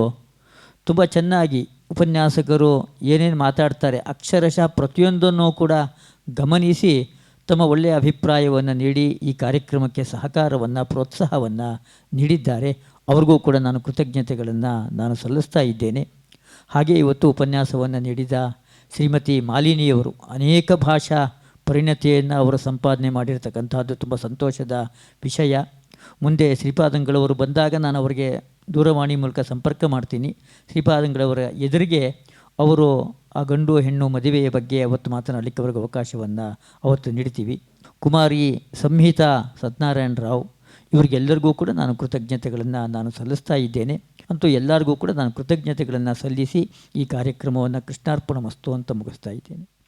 ತುಂಬ ಚೆನ್ನಾಗಿ ಉಪನ್ಯಾಸಕರು ಏನೇನು ಮಾತಾಡ್ತಾರೆ ಅಕ್ಷರಶಃ ಪ್ರತಿಯೊಂದನ್ನು ಕೂಡ ಗಮನಿಸಿ ತಮ್ಮ ಒಳ್ಳೆಯ ಅಭಿಪ್ರಾಯವನ್ನು ನೀಡಿ ಈ ಕಾರ್ಯಕ್ರಮಕ್ಕೆ ಸಹಕಾರವನ್ನು ಪ್ರೋತ್ಸಾಹವನ್ನು ನೀಡಿದ್ದಾರೆ. ಅವ್ರಿಗೂ ಕೂಡ ನಾನು ಕೃತಜ್ಞತೆಗಳನ್ನು ನಾನು ಸಲ್ಲಿಸ್ತಾ ಇದ್ದೇನೆ. ಹಾಗೆ ಇವತ್ತು ಉಪನ್ಯಾಸವನ್ನು ನೀಡಿದ ಶ್ರೀಮತಿ ಮಾಲಿನಿಯವರು ಅನೇಕ ಭಾಷಾ ಪರಿಣತಿಯನ್ನು ಅವರು ಸಂಪಾದನೆ ಮಾಡಿರ್ತಕ್ಕಂಥದ್ದು ತುಂಬ ಸಂತೋಷದ ವಿಷಯ. ಮುಂದೆ ಶ್ರೀಪಾದಂಗಳವರು ಬಂದಾಗ ನಾನು ಅವರಿಗೆ ದೂರವಾಣಿ ಮೂಲಕ ಸಂಪರ್ಕ ಮಾಡ್ತೀನಿ. ಶ್ರೀಪಾದಂಗಳವರ ಎದುರಿಗೆ ಅವರು ಆ ಗಂಡು ಹೆಣ್ಣು ಮದುವೆಯ ಬಗ್ಗೆ ಅವತ್ತು ಮಾತನಾಡಲಿಕ್ಕೆ ಅವ್ರಿಗೆ ಅವಕಾಶವನ್ನು ಅವತ್ತು ನೀಡ್ತೀವಿ. ಕುಮಾರಿ ಸಂಹಿತಾ ಸತ್ಯನಾರಾಯಣ ರಾವ್ ಇವರಿಗೆಲ್ಲರಿಗೂ ಕೂಡ ನಾನು ಕೃತಜ್ಞತೆಗಳನ್ನು ನಾನು ಸಲ್ಲಿಸ್ತಾ ಇದ್ದೇನೆ. ಅಂತೂ ಎಲ್ಲರಿಗೂ ಕೂಡ ನಾನು ಕೃತಜ್ಞತೆಗಳನ್ನು ಸಲ್ಲಿಸಿ ಈ ಕಾರ್ಯಕ್ರಮವನ್ನು ಕೃಷ್ಣಾರ್ಪಣ ಮಸ್ತು ಅಂತ ಮುಗಿಸ್ತಾ ಇದ್ದೇನೆ.